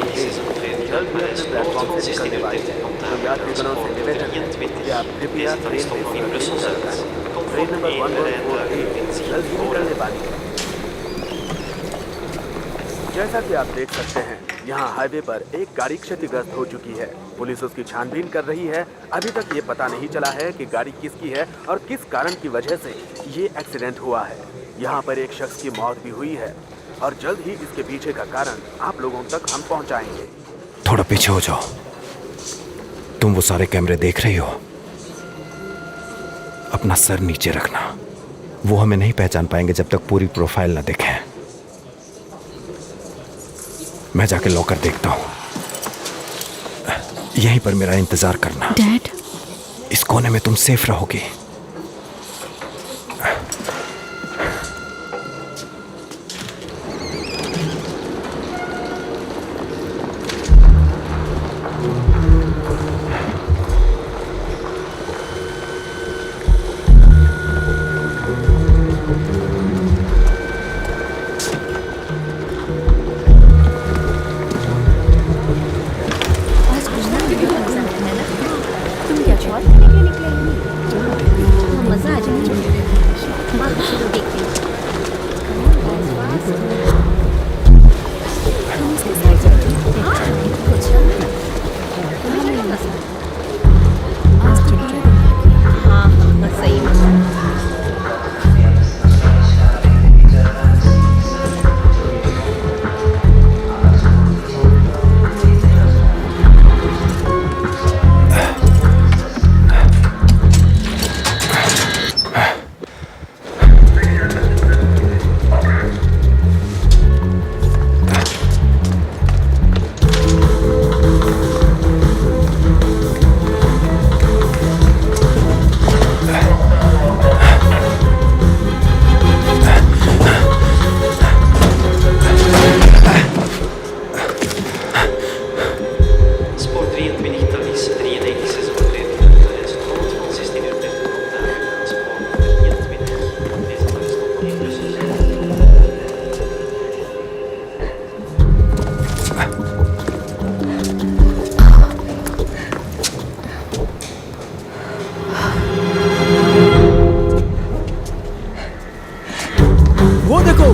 थे जल्द ही अपने प्लेटफॉर्म से निकलने वाले हैं। तो यात्रीगणों से निवेदन है कि आप कृपया ट्रेन में नहीं चलकर ट्रेन नंबर 114 जल्द ही निकलने वाली है। जैसा कि आप देख सकते हैं यहाँ हाईवे पर एक गाड़ी क्षतिग्रस्त हो चुकी है। पुलिस उसकी छानबीन कर रही है। अभी तक ये पता नहीं चला है कि गाड़ी किसकी है और किस कारण की वजह से ये एक्सीडेंट हुआ है। यहाँ पर एक शख्स की मौत भी हुई है और जल्द ही इसके पीछे का कारण आप लोगों तक हम पहुँचाएंगे। थोड़ा पीछे हो जाओ। तुम वो सारे कैमरे देख रही हो? अपना सर नीचे रखना। वो हमें नहीं पहचान पाएंगे जब तक पूरी प्रोफाइल ना देखें। मैं जाके लॉकर देखता हूँ। यहीं पर मेरा इंतजार करना। डैड, इस कोने में तुम सेफ रहोगी।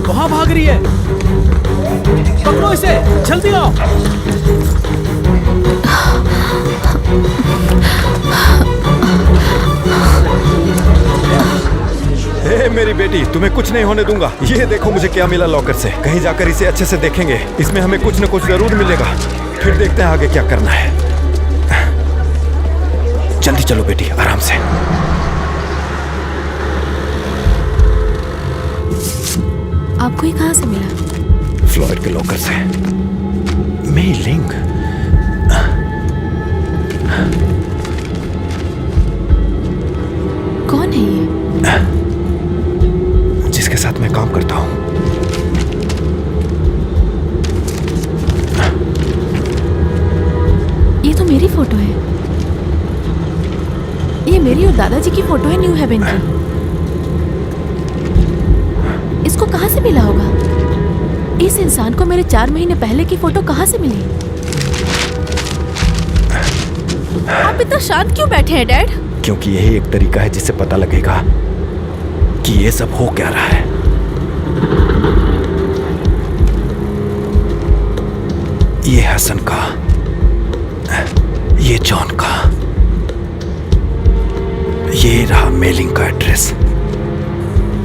वहां भाग रही है। पकड़ो इसे, जल्दी आओ। हे मेरी बेटी, तुम्हें कुछ नहीं होने दूंगा। ये देखो मुझे क्या मिला लॉकर से। कहीं जाकर इसे अच्छे से देखेंगे। इसमें हमें कुछ न कुछ जरूर मिलेगा। फिर देखते हैं आगे क्या करना है। जल्दी चलो बेटी, आराम से। आपको ये कहाँ से मिला? फ्लॉयड के लॉकर से। मेई लिंग। कौन है ये? जिसके साथ मैं काम करता हूँ। ये तो मेरी फोटो है। ये मेरी और दादाजी की फोटो है न्यू हेवन की। इसको कहाँ से मिला होगा? इस इंसान को मेरे 4 महीने पहले की फोटो कहाँ से मिली? आप इतना शांत क्यों बैठे हैं डैड? क्योंकि यही एक तरीका है जिससे पता लगेगा कि ये सब हो क्या रहा है। ये हसन का, ये जॉन का, ये रहा मेलिंग का एड्रेस।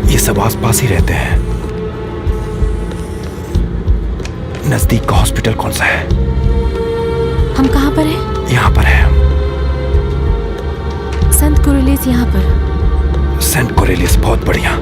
ये सब आसपास ही रहते हैं। नजदीक का हॉस्पिटल कौन सा है? हम कहाँ पर हैं? यहाँ पर है हम। सेंट कोरेलियस यहाँ पर। सेंट कोरेलियस, बहुत बढ़िया।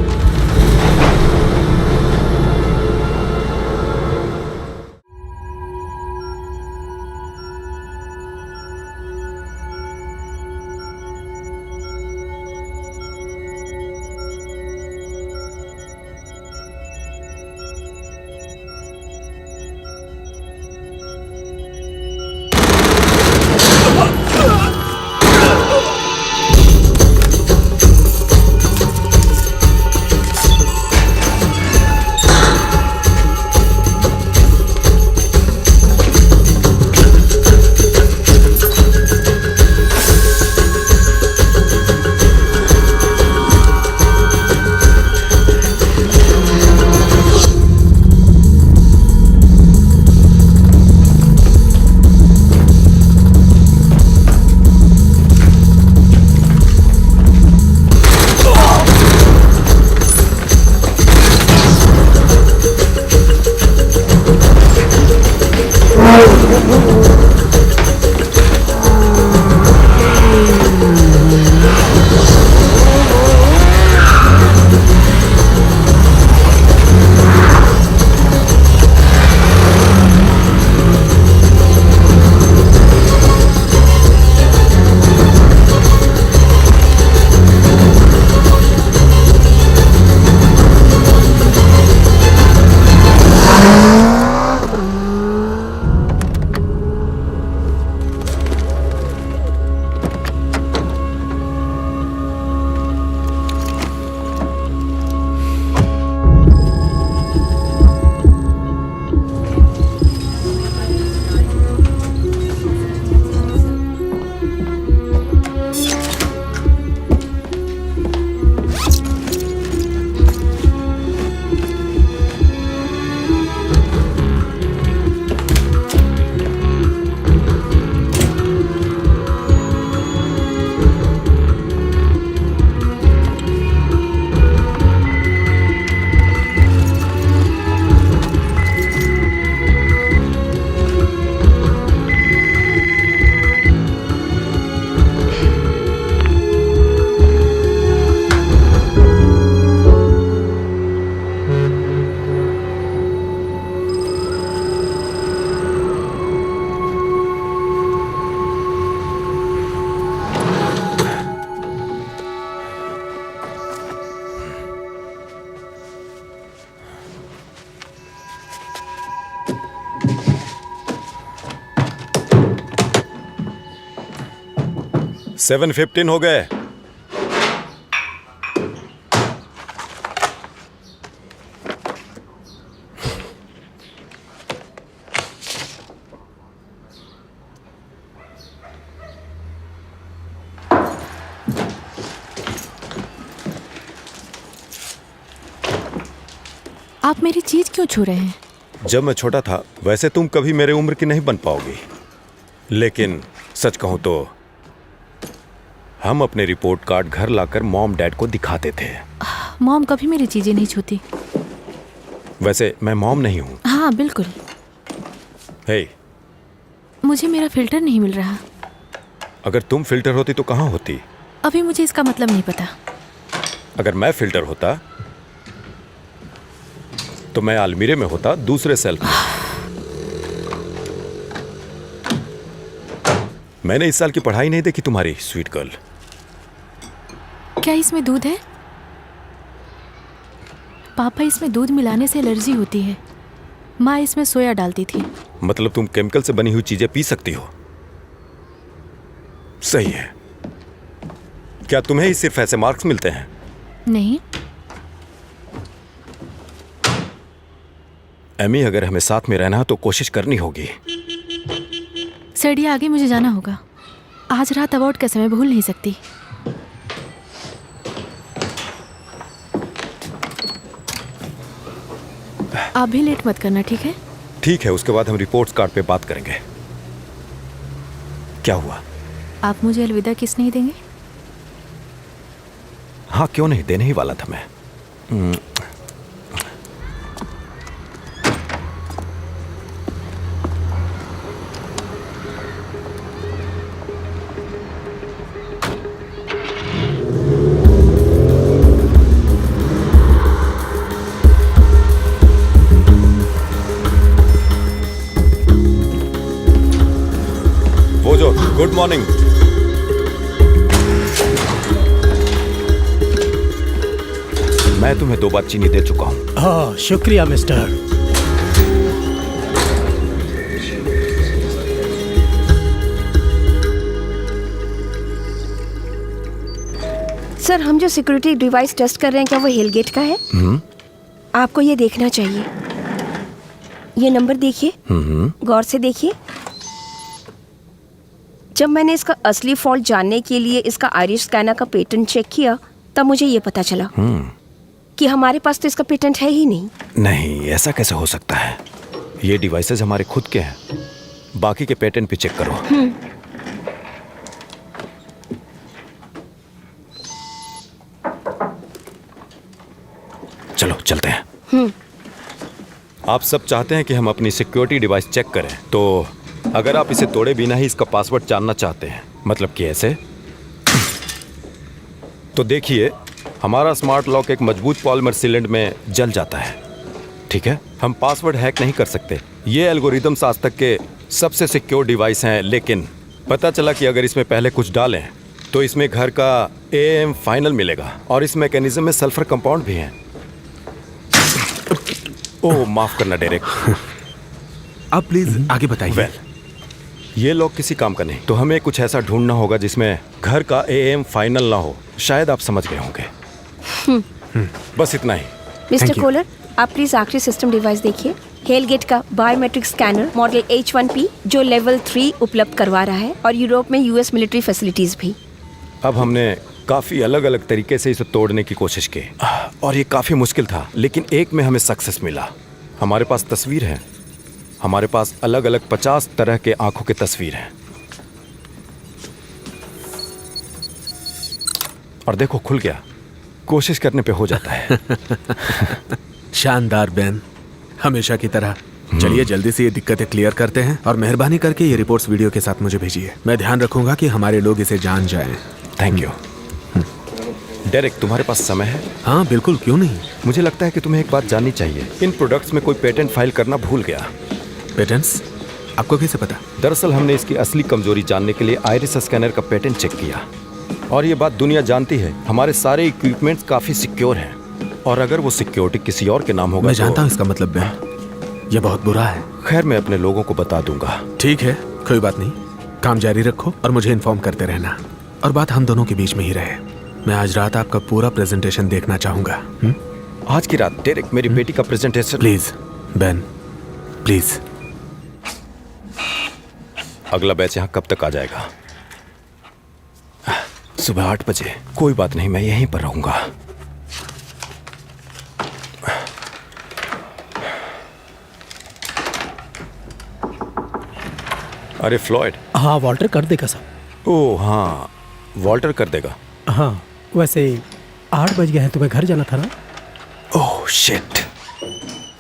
7:15 हो गए। आप मेरी चीज क्यों छू रहे हैं? जब मैं छोटा था वैसे तुम कभी मेरे उम्र की नहीं बन पाओगी, लेकिन सच कहूं तो हम अपने रिपोर्ट कार्ड घर लाकर मॉम डैड को दिखाते थे। मॉम कभी मेरी चीजें नहीं छूती। वैसे मैं मॉम नहीं हूं। हाँ बिल्कुल। हे, मुझे मेरा फिल्टर नहीं मिल रहा। अगर तुम फिल्टर होती तो कहाँ होती? अभी मुझे इसका मतलब नहीं पता। अगर मैं फिल्टर होता तो मैं अलमीरे में होता, दूसरे सेल्फ में। मैंने इस साल की पढ़ाई नहीं देखी तुम्हारी, स्वीट गर्ल। क्या इसमें दूध है? पापा, इसमें दूध मिलाने से एलर्जी होती है। माँ इसमें सोया डालती थी। मतलब तुम केमिकल से बनी हुई चीजें पी सकती हो? सही है। क्या तुम्हें ही सिर्फ ऐसे मार्क्स मिलते हैं? नहीं। एमी, अगर हमें साथ में रहना तो कोशिश करनी होगी। सर, आगे मुझे जाना होगा। आज रात अवार्ड का समय भूल नहीं सकती। आप भी लेट मत करना, ठीक है? ठीक है, उसके बाद हम रिपोर्ट्स कार्ड पे बात करेंगे। क्या हुआ? आप मुझे अलविदा किस नहीं देंगे? हाँ, क्यों नहीं, देने ही वाला था मैं। Good morning. मैं तुम्हें 2 बार चीनी दे चुका हूं। हाँ, शुक्रिया मिस्टर। सर, हम जो सिक्योरिटी डिवाइस टेस्ट कर रहे हैं, क्या वो हेलगेट का है? आपको ये देखना चाहिए। ये नंबर देखिए, गौर से देखिए। जब मैंने इसका असली फॉल्ट जानने के लिए इसका आइरिस स्कैनर का पेटेंट चेक किया, तब मुझे ये पता चला कि हमारे पास तो इसका पेटेंट है ही नहीं। नहीं, ऐसा कैसे हो सकता है? ये डिवाइसेस हमारे खुद के हैं। बाकी के पेटेंट भी चेक करो। चलो चलते हैं। आप सब चाहते हैं कि हम अपनी सिक्योरिटी डिवाइस चेक करें, तो अगर आप इसे तोड़े बिना ही इसका पासवर्ड जानना चाहते हैं, मतलब कि ऐसे, तो देखिए, हमारा स्मार्ट लॉक एक मजबूत पॉलीमर सीलेंट में जल जाता है। ठीक है, हम पासवर्ड हैक नहीं कर सकते। ये एल्गोरिदम्स आज तक के सबसे सिक्योर डिवाइस हैं, लेकिन पता चला कि अगर इसमें पहले कुछ डालें तो इसमें घर का AM फाइनल मिलेगा और इस मैकेनिज्म में सल्फर कंपाउंड भी हैं। ओह, माफ करना डेरेक। आप प्लीज आगे बताइए। वेल, ये लॉक किसी काम का नहीं, तो हमें कुछ ऐसा ढूंढना होगा जिसमें घर का AM फाइनल ना हो। शायद आप समझ गए होंगे। बस इतना ही। मिस्टर कोलर, आप प्लीज आखिरी सिस्टम डिवाइस देखिए। हेलगेट का बायोमेट्रिक स्कैनर मॉडल H1P जो लेवल 3 उपलब्ध करवा रहा है, और यूरोप में US मिलिट्री फैसिलिटीज भी। अब हमने काफी अलग अलग तरीके से इसे तोड़ने की कोशिश की और ये काफी मुश्किल था, लेकिन एक में हमें सक्सेस मिला। हमारे पास तस्वीर है, हमारे पास अलग अलग 50 तरह के आंखों की तस्वीर हैं। और देखो, खुल गया। कोशिश करने पे हो जाता है। शानदार बेन, हमेशा की तरह। चलिए जल्दी से ये दिक्कतें क्लियर करते हैं और मेहरबानी करके ये रिपोर्ट्स वीडियो के साथ मुझे भेजिए। मैं ध्यान रखूंगा कि हमारे लोग इसे जान जाएं। Thank you. डेरेक, तुम्हारे पास समय है? हाँ बिल्कुल, क्यों नहीं। मुझे लगता है कि तुम्हें एक बात जाननी चाहिए। इन प्रोडक्ट्स में कोई पेटेंट फाइल करना भूल गया। पेटेंट्स? आपको कैसे पता? दरअसल हमने इसकी असली कमजोरी जानने के लिए आइरिस स्कैनर का पेटेंट चेक किया, और ये बात दुनिया जानती है। हमारे सारे इक्विपमेंट्स काफी सिक्योर हैं, और अगर वो सिक्योरिटी किसी और के नाम होगा मैं जानता हूँ इसका मतलब बेन, ये बहुत बुरा है। खैर, मैं अपने लोगों को बता दूंगा। ठीक है, कोई बात नहीं। काम जारी रखो और मुझे इन्फॉर्म करते रहना, और बात हम दोनों के बीच में ही रहे। मैं आज रात आपका पूरा प्रेजेंटेशन देखना चाहूंगा। आज की रात? डेरेक, मेरी बेटी का प्रेजेंटेशन। Please Ben, please. अगला बैच यहाँ कब तक आ जाएगा? सुबह 8 बजे। कोई बात नहीं, मैं यहीं पर रहूंगा। अरे फ्लॉयड। हाँ, वॉल्टर कर देगा सब। ओह हाँ, वॉल्टर कर देगा। हाँ, वैसे 8 बज गए हैं, तुम्हें घर जाना था ना? Oh shit.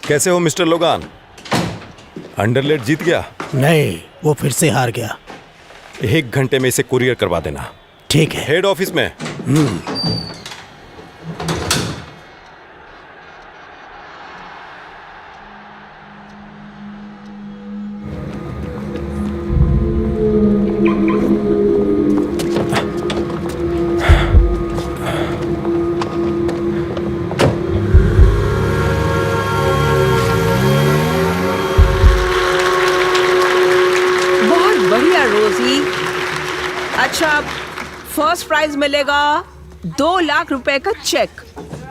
कैसे हो मिस्टर लोगान? अंडरलेट जीत गया? नहीं, वो फिर से हार गया। 1 घंटे में इसे कुरियर करवा देना। ठीक है। हेड ऑफिस में। अच्छा, फर्स्ट प्राइज मिलेगा 2 लाख रुपए का चेक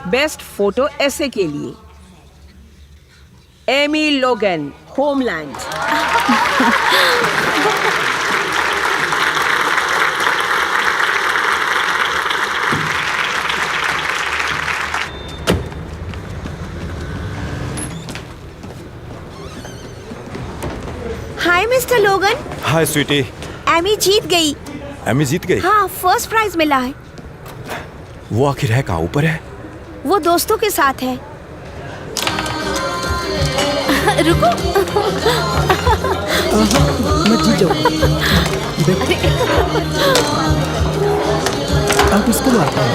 बेस्ट फोटो ऐसे के लिए। एमी लोगन, होमलैंड। हाय मिस्टर लोगन। हाय स्वीटी। एमी जीत गई। एमी जीत गई? हाँ, फर्स्ट प्राइज मिला है। वो आखिर है कहाँ? ऊपर है? वो दोस्तों के साथ है। रुको। मैं जीत जाऊंगा। अब इसको मारता हूँ।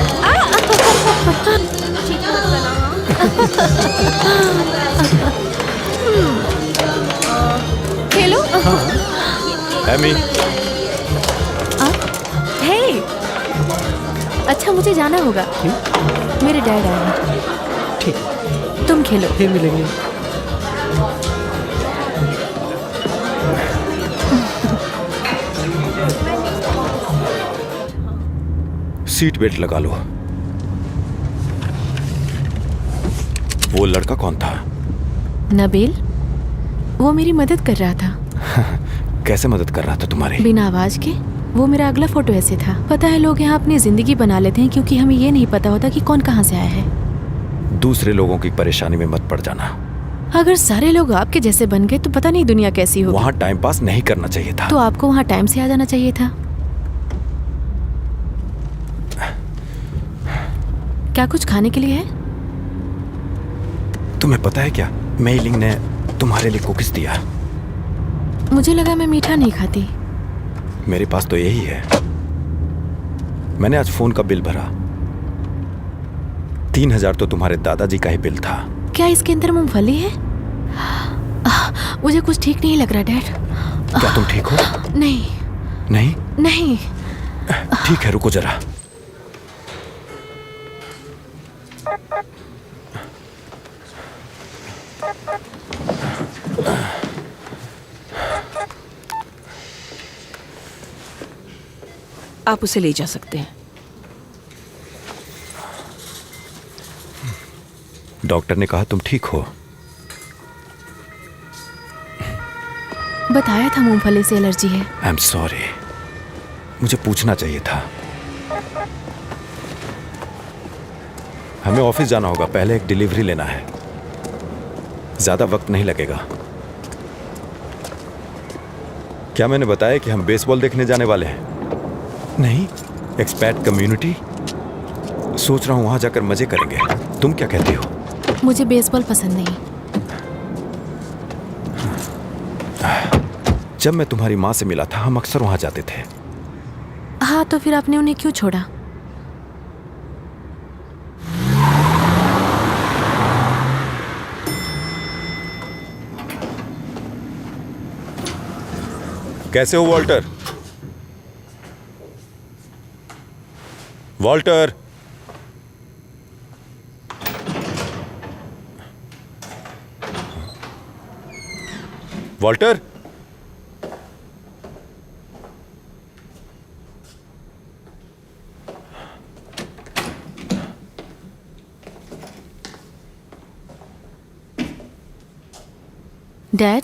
खेलो। एमी। हे, अच्छा मुझे जाना होगा। क्यों? मेरे डैड आए हैं। ठीक, तुम खेलो। फिर मिलेंगे। सीट बेल्ट लगा लो। वो लड़का कौन था? नबील, वो मेरी मदद कर रहा था। कैसे मदद कर रहा था तुम्हारी? बिना आवाज के। वो मेरा अगला फोटो ऐसे था। पता है, लोग यहाँ अपनी जिंदगी बना लेते हैं क्योंकि हमें ये नहीं पता होता कि कौन कहाँ से आया है। दूसरे लोगों की परेशानी में मत पड़ जाना। अगर सारे लोग आपके जैसे बन गए तो पता नहीं दुनिया कैसी होगी। वहाँ टाइम पास नहीं करना चाहिए था। तो आपको वहाँ टाइम से आ जाना चाहिए था। क्या कुछ खाने के लिए है? तुम्हें पता है क्या, मेलिंग ने तुम्हारे लिए कुकीज दिया। मुझे लगा मैं मीठा नहीं खाती। मेरे पास तो यही है। मैंने आज फोन का बिल भरा। 3000 तो तुम्हारे दादाजी का ही बिल था। क्या इसके अंदर मूंगफली है? मुझे कुछ ठीक नहीं लग रहा डैड। क्या तुम ठीक हो? नहीं नहीं? नहीं। ठीक है, रुको जरा। आप उसे ले जा सकते हैं। डॉक्टर ने कहा तुम ठीक हो। बताया था मूंगफली से एलर्जी है। आई एम सॉरी, मुझे पूछना चाहिए था। हमें ऑफिस जाना होगा, पहले एक डिलीवरी लेना है। ज्यादा वक्त नहीं लगेगा। क्या मैंने बताया कि हम बेसबॉल देखने जाने वाले हैं? नहीं, एक्सपैट कम्युनिटी। सोच रहा हूं वहां जाकर मजे करेंगे। तुम क्या कहती हो? मुझे बेसबॉल पसंद नहीं। जब मैं तुम्हारी माँ से मिला था, हम अक्सर वहां जाते थे। हाँ, तो फिर आपने उन्हें क्यों छोड़ा? कैसे हो वॉल्टर? वॉल्टर, वॉल्टर, डैड,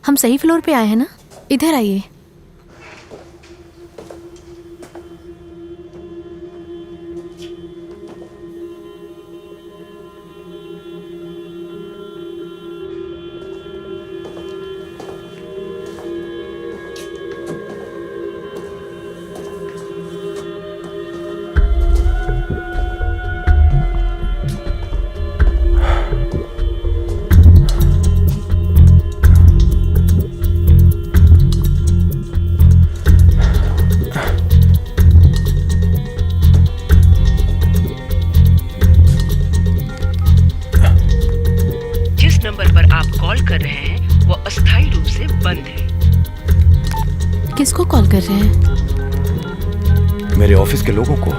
हम सही फ्लोर पे आए हैं ना? इधर आइए। कर रहे हैं वो अस्थायी रूप से बंद है। किसको कॉल कर रहे हैं? मेरे ऑफिस के लोगों को।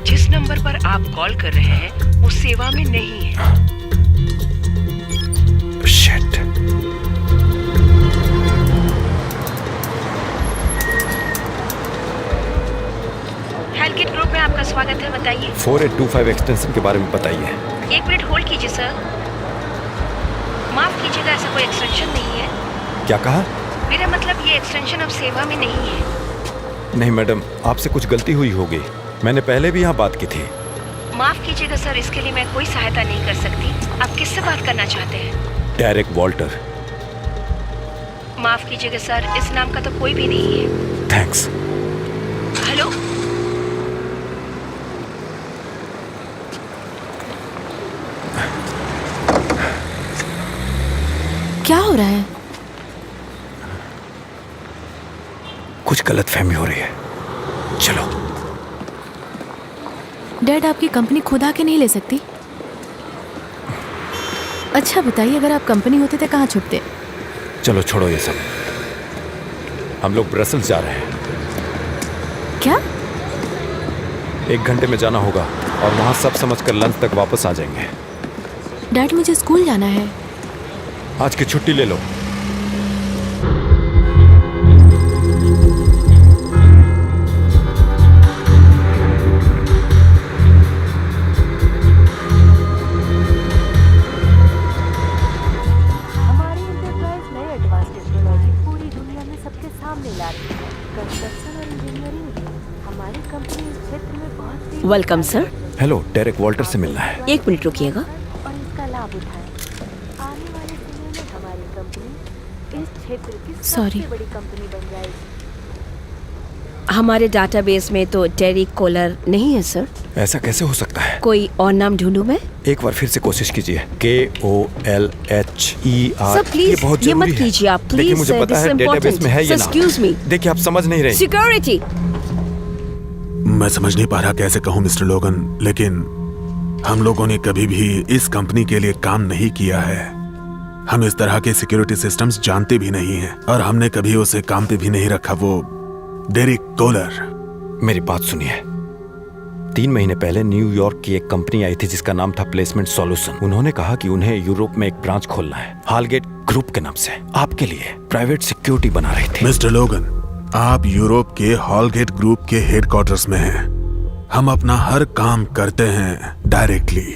जिस नंबर पर आप कॉल कर रहे हैं वो सेवा में नहीं है। शिट। हेलगेट ग्रुप में आपका स्वागत है, बताइए। 4825 एक्सटेंशन के बारे में बताइए। 1 मिनट होल्ड कीजिए सर। माफ कीजिएगा, ऐसा कोई एक्सटेंशन नहीं है। क्या कहा? मेरा मतलब ये एक्सटेंशन अब सेवा में नहीं है। नहीं मैडम, आपसे कुछ गलती हुई होगी। मैंने पहले भी यहाँ बात की थी। माफ कीजिएगा सर, इसके लिए मैं कोई सहायता नहीं कर सकती। आप किससे बात करना चाहते हैं? Derek Walter. माफ कीजिएगा सर, इस नाम का तो कोई भी नहीं है। थैंक्स। हेलो, क्या हो रहा है? कुछ गलतफहमी हो रही है। चलो। डैड, आपकी कंपनी खुद आके नहीं ले सकती? अच्छा बताइए, अगर आप कंपनी होते तो कहाँ छुपते? चलो छोड़ो ये सब। हम लोग ब्रसल्स जा रहे हैं। क्या? 1 घंटे में जाना होगा और वहाँ सब समझकर लंच तक वापस आ जाएंगे। डैड, मुझे स्कूल जाना है। आज की छुट्टी ले लो। हमारी एंटरप्राइज नए एडवांस टेक्नोलॉजी पूरी दुनिया में सबके सामने ला रही है। कंस्ट्रक्शन और इंजीनियरिंग हमारी कंपनी इस क्षेत्र में बहुत तेजी welcome sir. Hello, Derek Walter से मिलना है। 1 मिनट रुकिएगा। और इसका लाभ उठाएं। आने वाले समय में हमारी कंपनी इस क्षेत्र की Sorry. सबसे बड़ी कंपनी बन जाएगी। हमारे डाटाबेस में तो डेरिक कोलर नहीं है सर। ऐसा कैसे हो सकता है? कोई और नाम ढूंढूं मैं? एक बार फिर से कोशिश कीजिए। KOLHER। सर प्लीज बहुत ये मत जरूरी है। कीजिए आप, देखिए, प्लीज। मुझे पता है डेटाबेस में है ये नाम। Excuse me. देखिए, आप समझ नहीं रहे। सिक्योरिटी। मैं समझ नहीं पा रहा कैसे कहूँ मिस्टर लोगन, लेकिन हम लोगों ने कभी भी इस कंपनी के लिए काम नहीं किया है। हम इस तरह के सिक्योरिटी सिस्टम्स जानते भी नहीं हैं और हमने कभी उसे काम पे भी नहीं रखा। वो डेरिक कोलर। मेरी बात सुनिए। 3 महीने पहले न्यूयॉर्क की एक कंपनी आई थी जिसका नाम था प्लेसमेंट सॉल्यूशन। उन्होंने कहा कि उन्हें यूरोप में एक ब्रांच खोलना है, हालगेट ग्रुप के नाम से। आपके लिए प्राइवेट सिक्योरिटी बना रही थी। मिस्टर लोगन, आप यूरोप के हॉलगेट ग्रुप के हेडक्वार्टर्स में हैं। हम अपना हर काम करते हैं डायरेक्टली।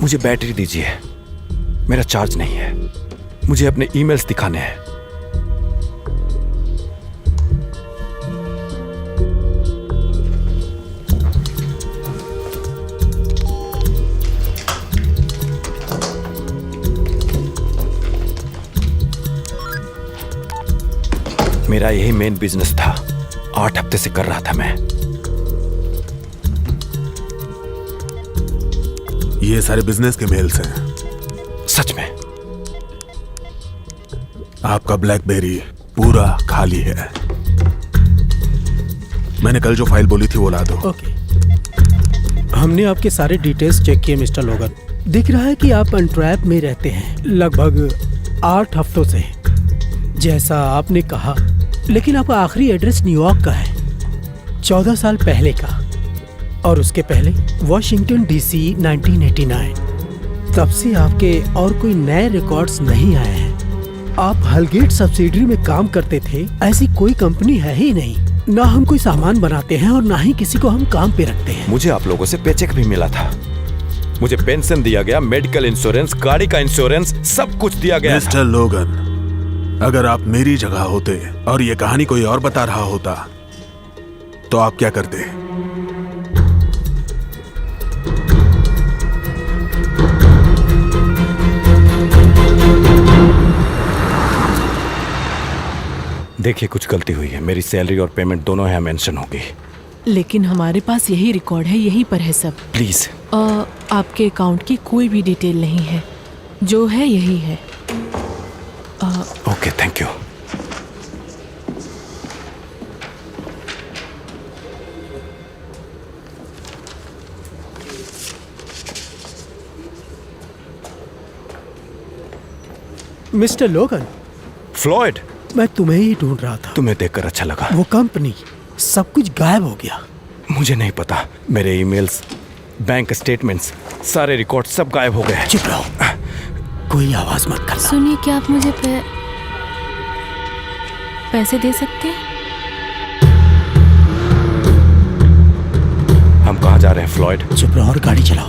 मुझे बैटरी दीजिए, मेरा चार्ज नहीं है। मुझे अपने ईमेल्स दिखाने हैं। मेरा यही मेन बिजनेस था। 8 हफ्ते से कर रहा था मैं। ये सारे बिजनेस के मेल्स हैं। सच में? आपका ब्लैकबेरी पूरा खाली है। मैंने कल जो फाइल बोली थी वो ला दो। ओके। हमने आपके सारे डिटेल्स चेक किए मिस्टर लोगन। दिख रहा है कि आप अनट्रैप में रहते हैं लगभग 8 हफ्तों से, जैसा आपने कहा। लेकिन आपका आखिरी एड्रेस न्यूयॉर्क का है, 14 साल पहले का, और उसके पहले वॉशिंगटन DC 1989। तब से आपके और कोई नए रिकॉर्ड्स नहीं आए हैं। आप हलगेट सब्सिडरी में काम करते थे, ऐसी कोई कंपनी है ही नहीं। ना हम कोई सामान बनाते हैं और ना ही किसी को हम काम पे रखते हैं। मुझे आप लोगों से पेचेक भी मिला था। मुझे पेंशन दिया गया, मेडिकल इंश्योरेंस, गाड़ी का इंश्योरेंस, सब कुछ दिया गया। मिस्टर लोगन, अगर आप मेरी जगह होते और ये कहानी कोई और बता रहा होता तो आप क्या करते? देखिए, कुछ गलती हुई है। मेरी सैलरी और पेमेंट दोनों यहाँ मेंशन होगी। लेकिन हमारे पास यही रिकॉर्ड है, यहीं पर है सब। प्लीज। आपके अकाउंट की कोई भी डिटेल नहीं है, जो है यही है। Okay, thank you. मिस्टर लोगन, फ्लॉयड, मैं तुम्हें ही ढूंढ रहा था। तुम्हें देखकर अच्छा लगा। वो कंपनी, सब कुछ गायब हो गया। मुझे नहीं पता। मेरे ईमेल्स, बैंक स्टेटमेंट्स, सारे रिकॉर्ड सब गायब हो गए। चुप रहो, कोई आवाज मत करना। सुनिए, क्या आप मुझे पैसे दे सकते हैं? हम कहाँ जा रहे हैं फ्लॉयड? चुप रहो और गाड़ी चलाओ।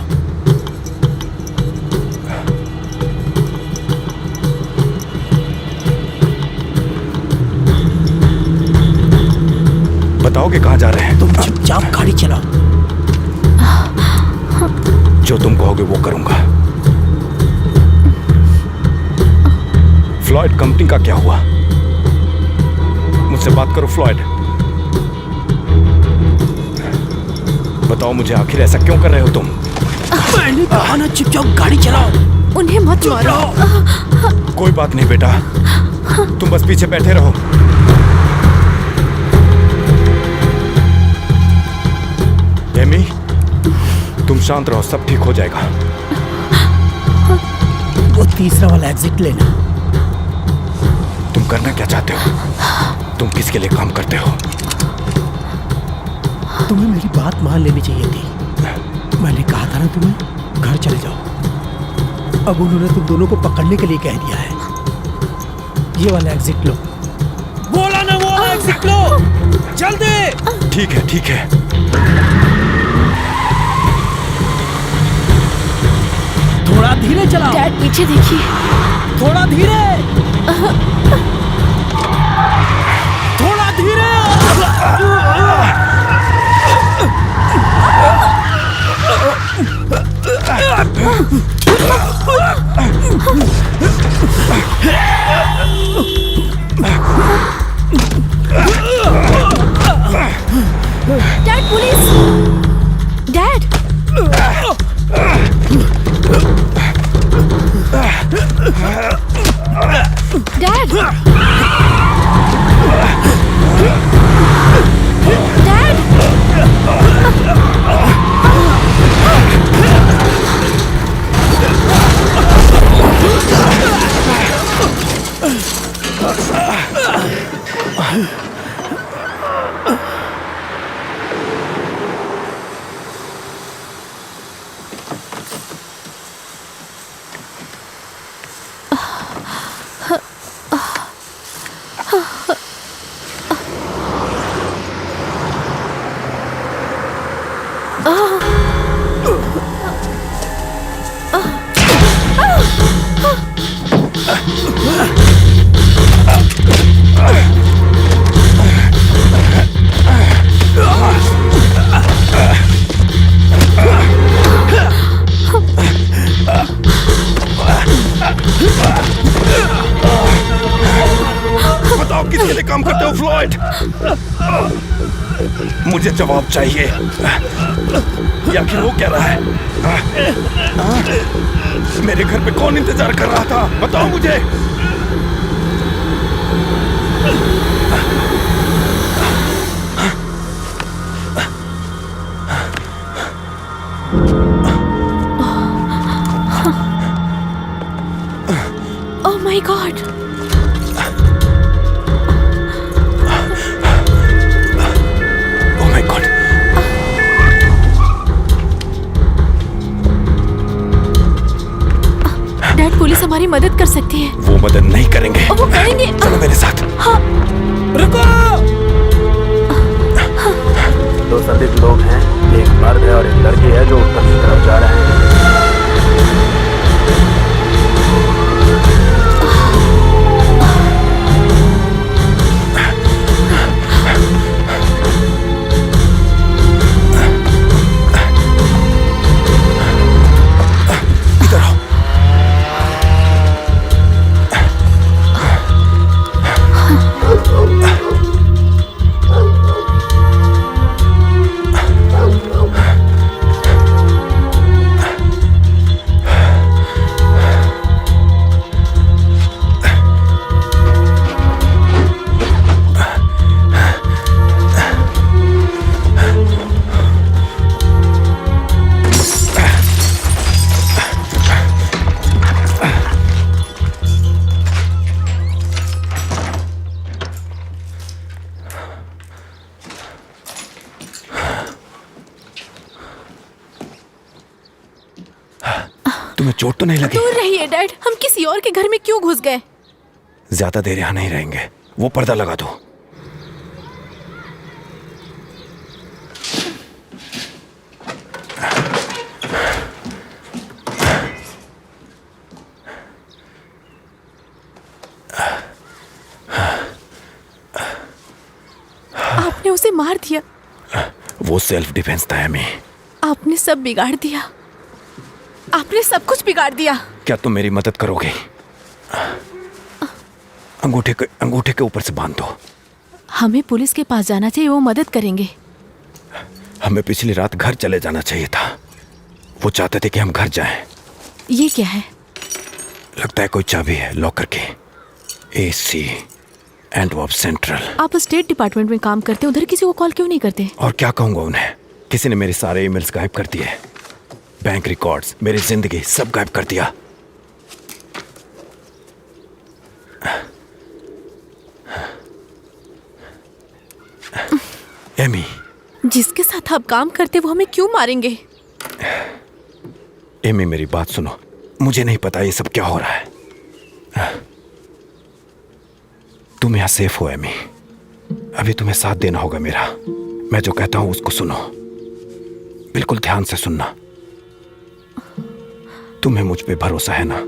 बताओगे कहाँ जा रहे हैं? तुम चुपचाप गाड़ी चलाओ। जो तुम कहोगे वो करूंगा। फ्लॉयड, कंपनी का क्या हुआ? मुझसे बात करो फ्लॉयड। बताओ मुझे, आखिर ऐसा क्यों कर रहे हो तुम? मैंने कहा ना, चुपचाप गाड़ी चलाओ। उन्हें मत मारो। कोई बात नहीं बेटा, तुम बस पीछे बैठे रहो। एमी, तुम शांत रहो, सब ठीक हो जाएगा। वो तीसरा वाला एग्जिट लेना। तुम करना क्या चाहते हो? तुम किसके लिए काम करते हो? तुम्हें मेरी बात मान लेनी चाहिए थी। मैंने कहा था ना तुम्हें, घर चले जाओ। अब उन्होंने तुम दोनों को पकड़ने के लिए कह दिया है। ये वाला एग्जिट लो। बोला ना, वो वाला एग्जिट लो, जल्दी। ठीक है, ठीक है। थोड़ा धीरे चलाओ। डैड, पीछे देखिए। थोड़ा धीरे, थोड़ा धीरे। बताओ किसके लिए काम करते हो फ्लॉयड? मुझे जवाब चाहिए। ये आखिर वो क्या रहा है? मेरे घर पे कौन इंतजार कर रहा था? बताओ मुझे। Oh my God. Dad, police हमारी मदद कर सकती है। वो मदद नहीं करेंगे। वो करेंगे। चलो मेरे साथ। हाँ। रुको। दो संदिग्ध लोग हैं, एक मर्द है और एक लड़की है जो उत्तर की तरफ जा रहे हैं। तुम्हें चोट तो नहीं लगी? दूर रहिए डैड, हम किसी और के घर में क्यों घुस गए? ज्यादा देर यहाँ नहीं रहेंगे। वो पर्दा लगा दो। आपने उसे मार दिया। वो सेल्फ डिफेंस था एमी। आपने सब बिगाड़ दिया। आपने सब कुछ बिगाड़ दिया। क्या तुम मेरी मदद करोगे? अंगूठे के ऊपर से बांध दो। हमें पुलिस के पास जाना चाहिए, वो मदद करेंगे। हमें पिछली रात घर चले जाना चाहिए था। वो चाहते थे कि हम घर जाएं। ये क्या है? लगता है कोई चाबी है लॉकर की। AC Antwerp central. आप स्टेट डिपार्टमेंट में काम करते, उधर किसी को कॉल क्यों नहीं करते? और क्या कहूंगा उन्हें? किसी ने मेरे सारे ईमेल्स गायब कर दिए, बैंक रिकॉर्ड्स, मेरी जिंदगी सब गायब कर दिया। एमी, जिसके साथ आप काम करते वो हमें क्यों मारेंगे? एमी मेरी बात सुनो। मुझे नहीं पता ये सब क्या हो रहा है। तुम यहां सेफ हो एमी। अभी तुम्हें साथ देना होगा मेरा। मैं जो कहता हूं उसको सुनो, बिल्कुल ध्यान से सुनना। तुम्हें मुझ पे भरोसा है ना?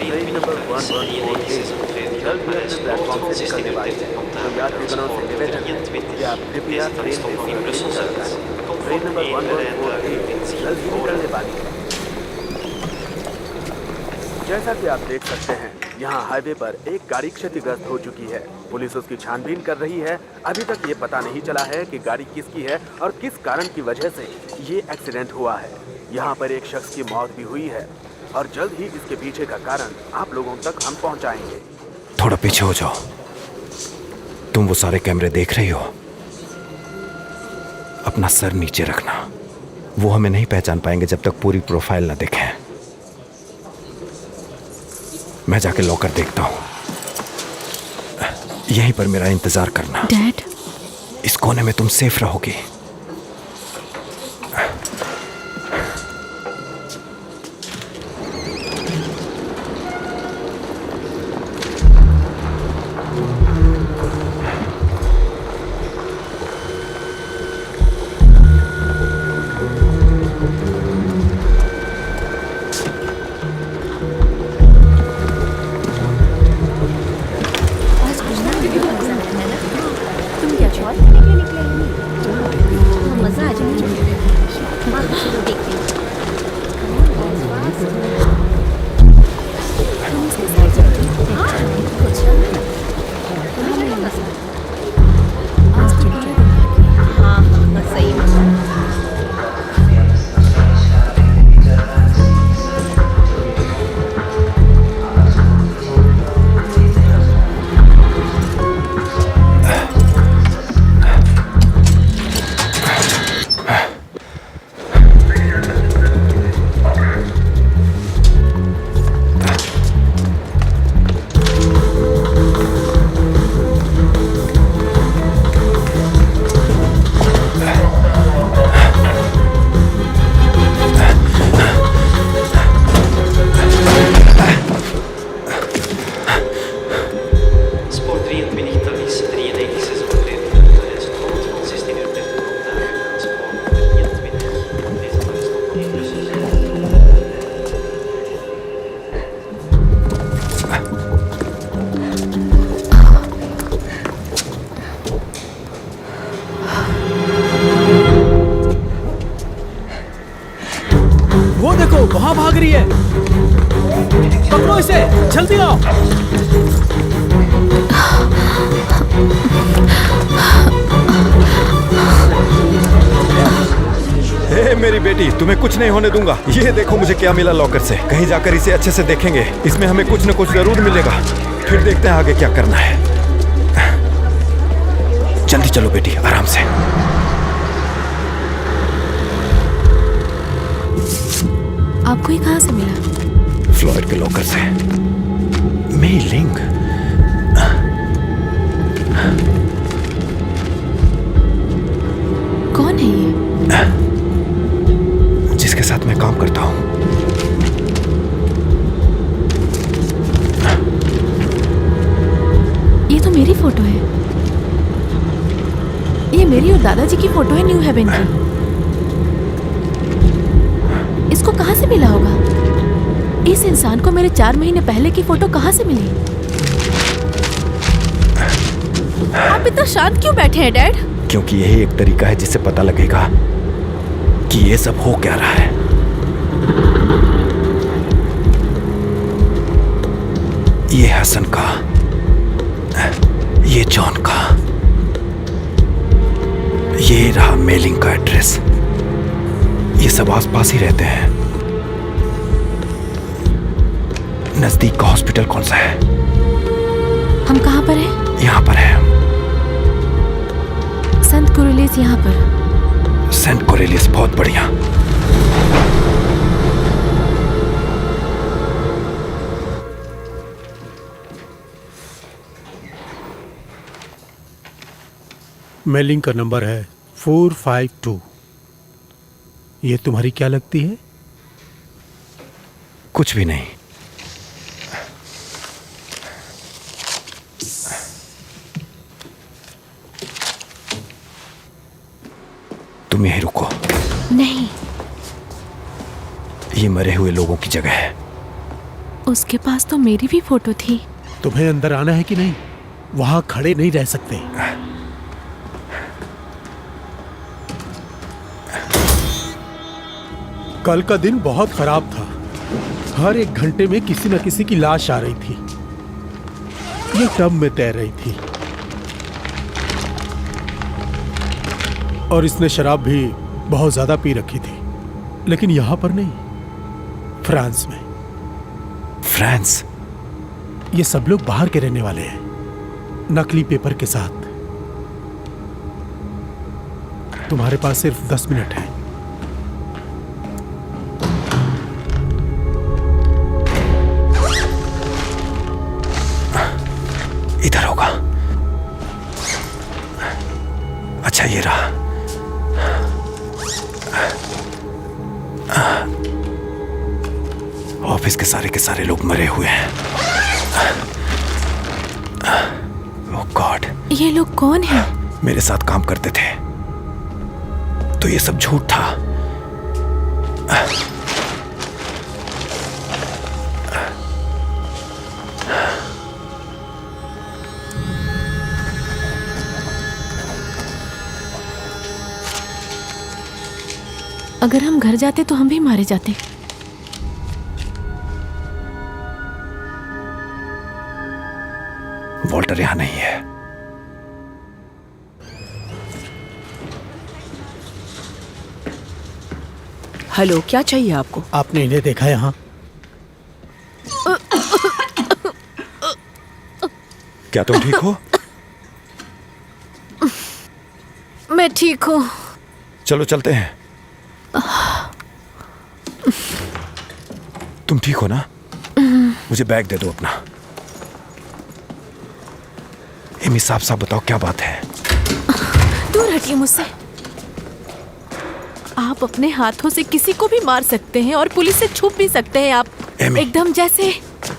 ट्रेन नंबर 1148 जल्द ही अपने प्लेटफॉर्म से निकलने वाली है। तो यात्रीगणों से निवेदन है कि आप कृपया ट्रेन से ट्रेन नंबर 1148 जल्द ही निकलने वाली है। जैसा कि आप देख सकते हैं, यहाँ हाईवे पर एक गाड़ी क्षतिग्रस्त हो चुकी है। पुलिस उसकी छानबीन कर रही है। अभी तक ये पता नहीं चला है कि गाड़ी किसकी है और किस कारण की वजह से ये एक्सीडेंट हुआ है। यहाँ पर एक शख्स की मौत भी हुई है और जल्द ही इसके पीछे का कारण आप लोगों तक हम पहुँचाएंगे। थोड़ा पीछे हो जाओ। तुम वो सारे कैमरे देख रही हो? अपना सर नीचे रखना। वो हमें नहीं पहचान पाएंगे जब तक पूरी प्रोफाइल ना देखें। मैं जाके लॉकर देखता हूं। यहीं पर मेरा इंतजार करना। डैड, इस कोने में तुम सेफ रहोगी। तुम क्या चाहते मजा आ जाएगा। वो देखो वहां भाग रही है। पकड़ो इसे, जल्दी आओ। हे मेरी बेटी, तुम्हें कुछ नहीं होने दूंगा। ये देखो मुझे क्या मिला लॉकर से। कहीं जाकर इसे अच्छे से देखेंगे। इसमें हमें कुछ न कुछ जरूर मिलेगा। फिर देखते हैं आगे क्या करना है। जल्दी चलो बेटी, आराम से। आपको ये कहाँ से मिला? फ्लॉयड के लॉकर से। मेई लिंग। कौन है ये? जिसके साथ मैं काम करता हूं। ये तो मेरी फोटो है। ये मेरी और दादाजी की फोटो है न्यू हेवन की। इसको कहाँ से मिला होगा? इस इंसान को मेरे 4 महीने पहले की फोटो कहाँ से मिली? आप इतना शांत क्यों बैठे हैं डैड? क्योंकि यही एक तरीका है जिससे पता लगेगा कि ये सब हो क्या रहा है। ये हसन का, ये जॉन का, ये रहा मेलिंग का एड्रेस। ये सब आसपास ही रहते हैं। नजदीक का हॉस्पिटल कौन सा है? हम कहाँ पर हैं? यहाँ पर है। संत कुरेलिस यहाँ पर। सेंट कोरेलियस, बहुत बढ़िया। मेलिंग का नंबर है 452। ये तुम्हारी क्या लगती है? कुछ भी नहीं। तुम यहीं रुको। नहीं, ये मरे हुए लोगों की जगह है। उसके पास तो मेरी भी फोटो थी। तुम्हें अंदर आना है कि नहीं? वहां खड़े नहीं रह सकते। कल का दिन बहुत खराब था। हर 1 घंटे में किसी न किसी की लाश आ रही थी। ये टब में तैर रही थी और इसने शराब भी बहुत ज्यादा पी रखी थी। लेकिन यहां पर नहीं, फ्रांस में। फ्रांस? ये सब लोग बाहर के रहने वाले हैं, नकली पेपर के साथ। तुम्हारे पास सिर्फ 10 मिनट है। इधर होगा। अच्छा, ये रहा। ऑफिस के सारे लोग मरे हुए हैं। ओह गॉड। ये लोग कौन हैं? मेरे साथ काम करते थे, तो ये सब झूठ था। अगर हम घर जाते तो हम भी मारे जाते। वॉल्टर यहां नहीं है। हेलो, क्या चाहिए आपको? आपने इन्हें देखा यहां? क्या तुम ठीक हो? मैं ठीक हूँ। चलो चलते हैं। तुम ठीक हो ना? मुझे बैग दे दो अपना। एमी, साफ बताओ क्या बात है? दूर हटिए मुझसे। आप अपने हाथों से किसी को भी मार सकते हैं और पुलिस से छुप भी सकते हैं। आप एमी। एकदम जैसे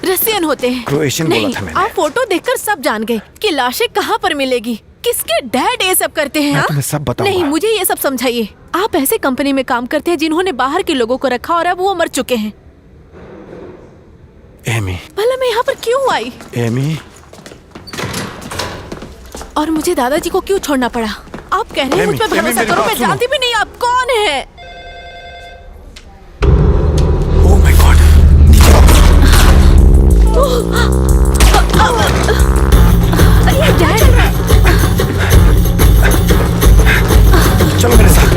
रसियन होते हैं। क्रोएशियन बोला नहीं, था मैंने। आप फोटो देखकर सब जान गए कि लाशें कहाँ पर मिलेगी, किसके डैड ये सब करते हैं। मैं हाँ? तुम्हें सब बताऊंगा। नहीं, मुझे ये सब समझाइए। आप ऐसे कंपनी में काम करते हैं जिन्होंने बाहर के लोगों को रखा और अब वो मर चुके हैं। एमी। भला मैं यहाँ पर क्यों आई? एमी। और मुझे दादाजी को क्यों छोड़ना पड़ा? आप कह रहे हैं मुझ पर एमी, भरोसा मेरी करो, बात मैं सुनो। जानती भी नहीं आप कौन है। Oh my God. अरे डैड, चलो मेरे साथ।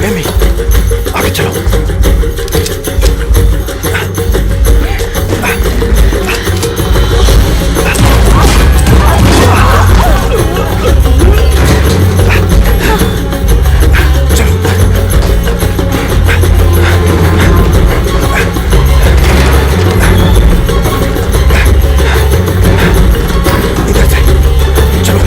एमी, आगे चलो। इधर से चलो।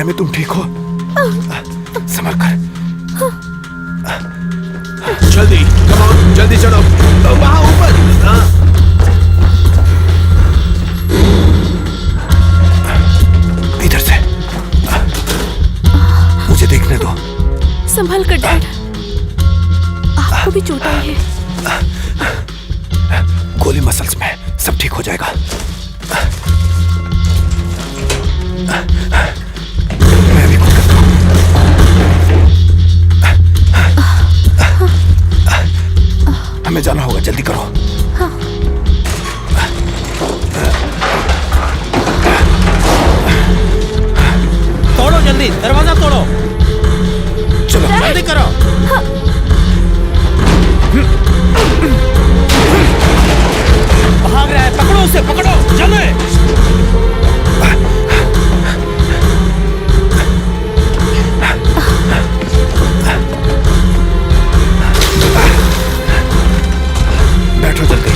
एमी, तुम ठीक हो? संभल कर। जल्दी, कम ऑन, जल्दी चलो। वहाँ ऊपर। हाँ। इधर से। मुझे देखने दो। संभल कर डैड, आपको भी चोट आई है। गोली मसल्स में, सब ठीक हो जाएगा। मैं भी कुछ करता हूँ। हमें जाना होगा, जल्दी करो। तोड़ो जल्दी, दरवाजा तोड़ो। चलो जल्दी करो। भाग रहा है, पकड़ो उसे, पकड़ो जल्दी। बैठो जल्दी।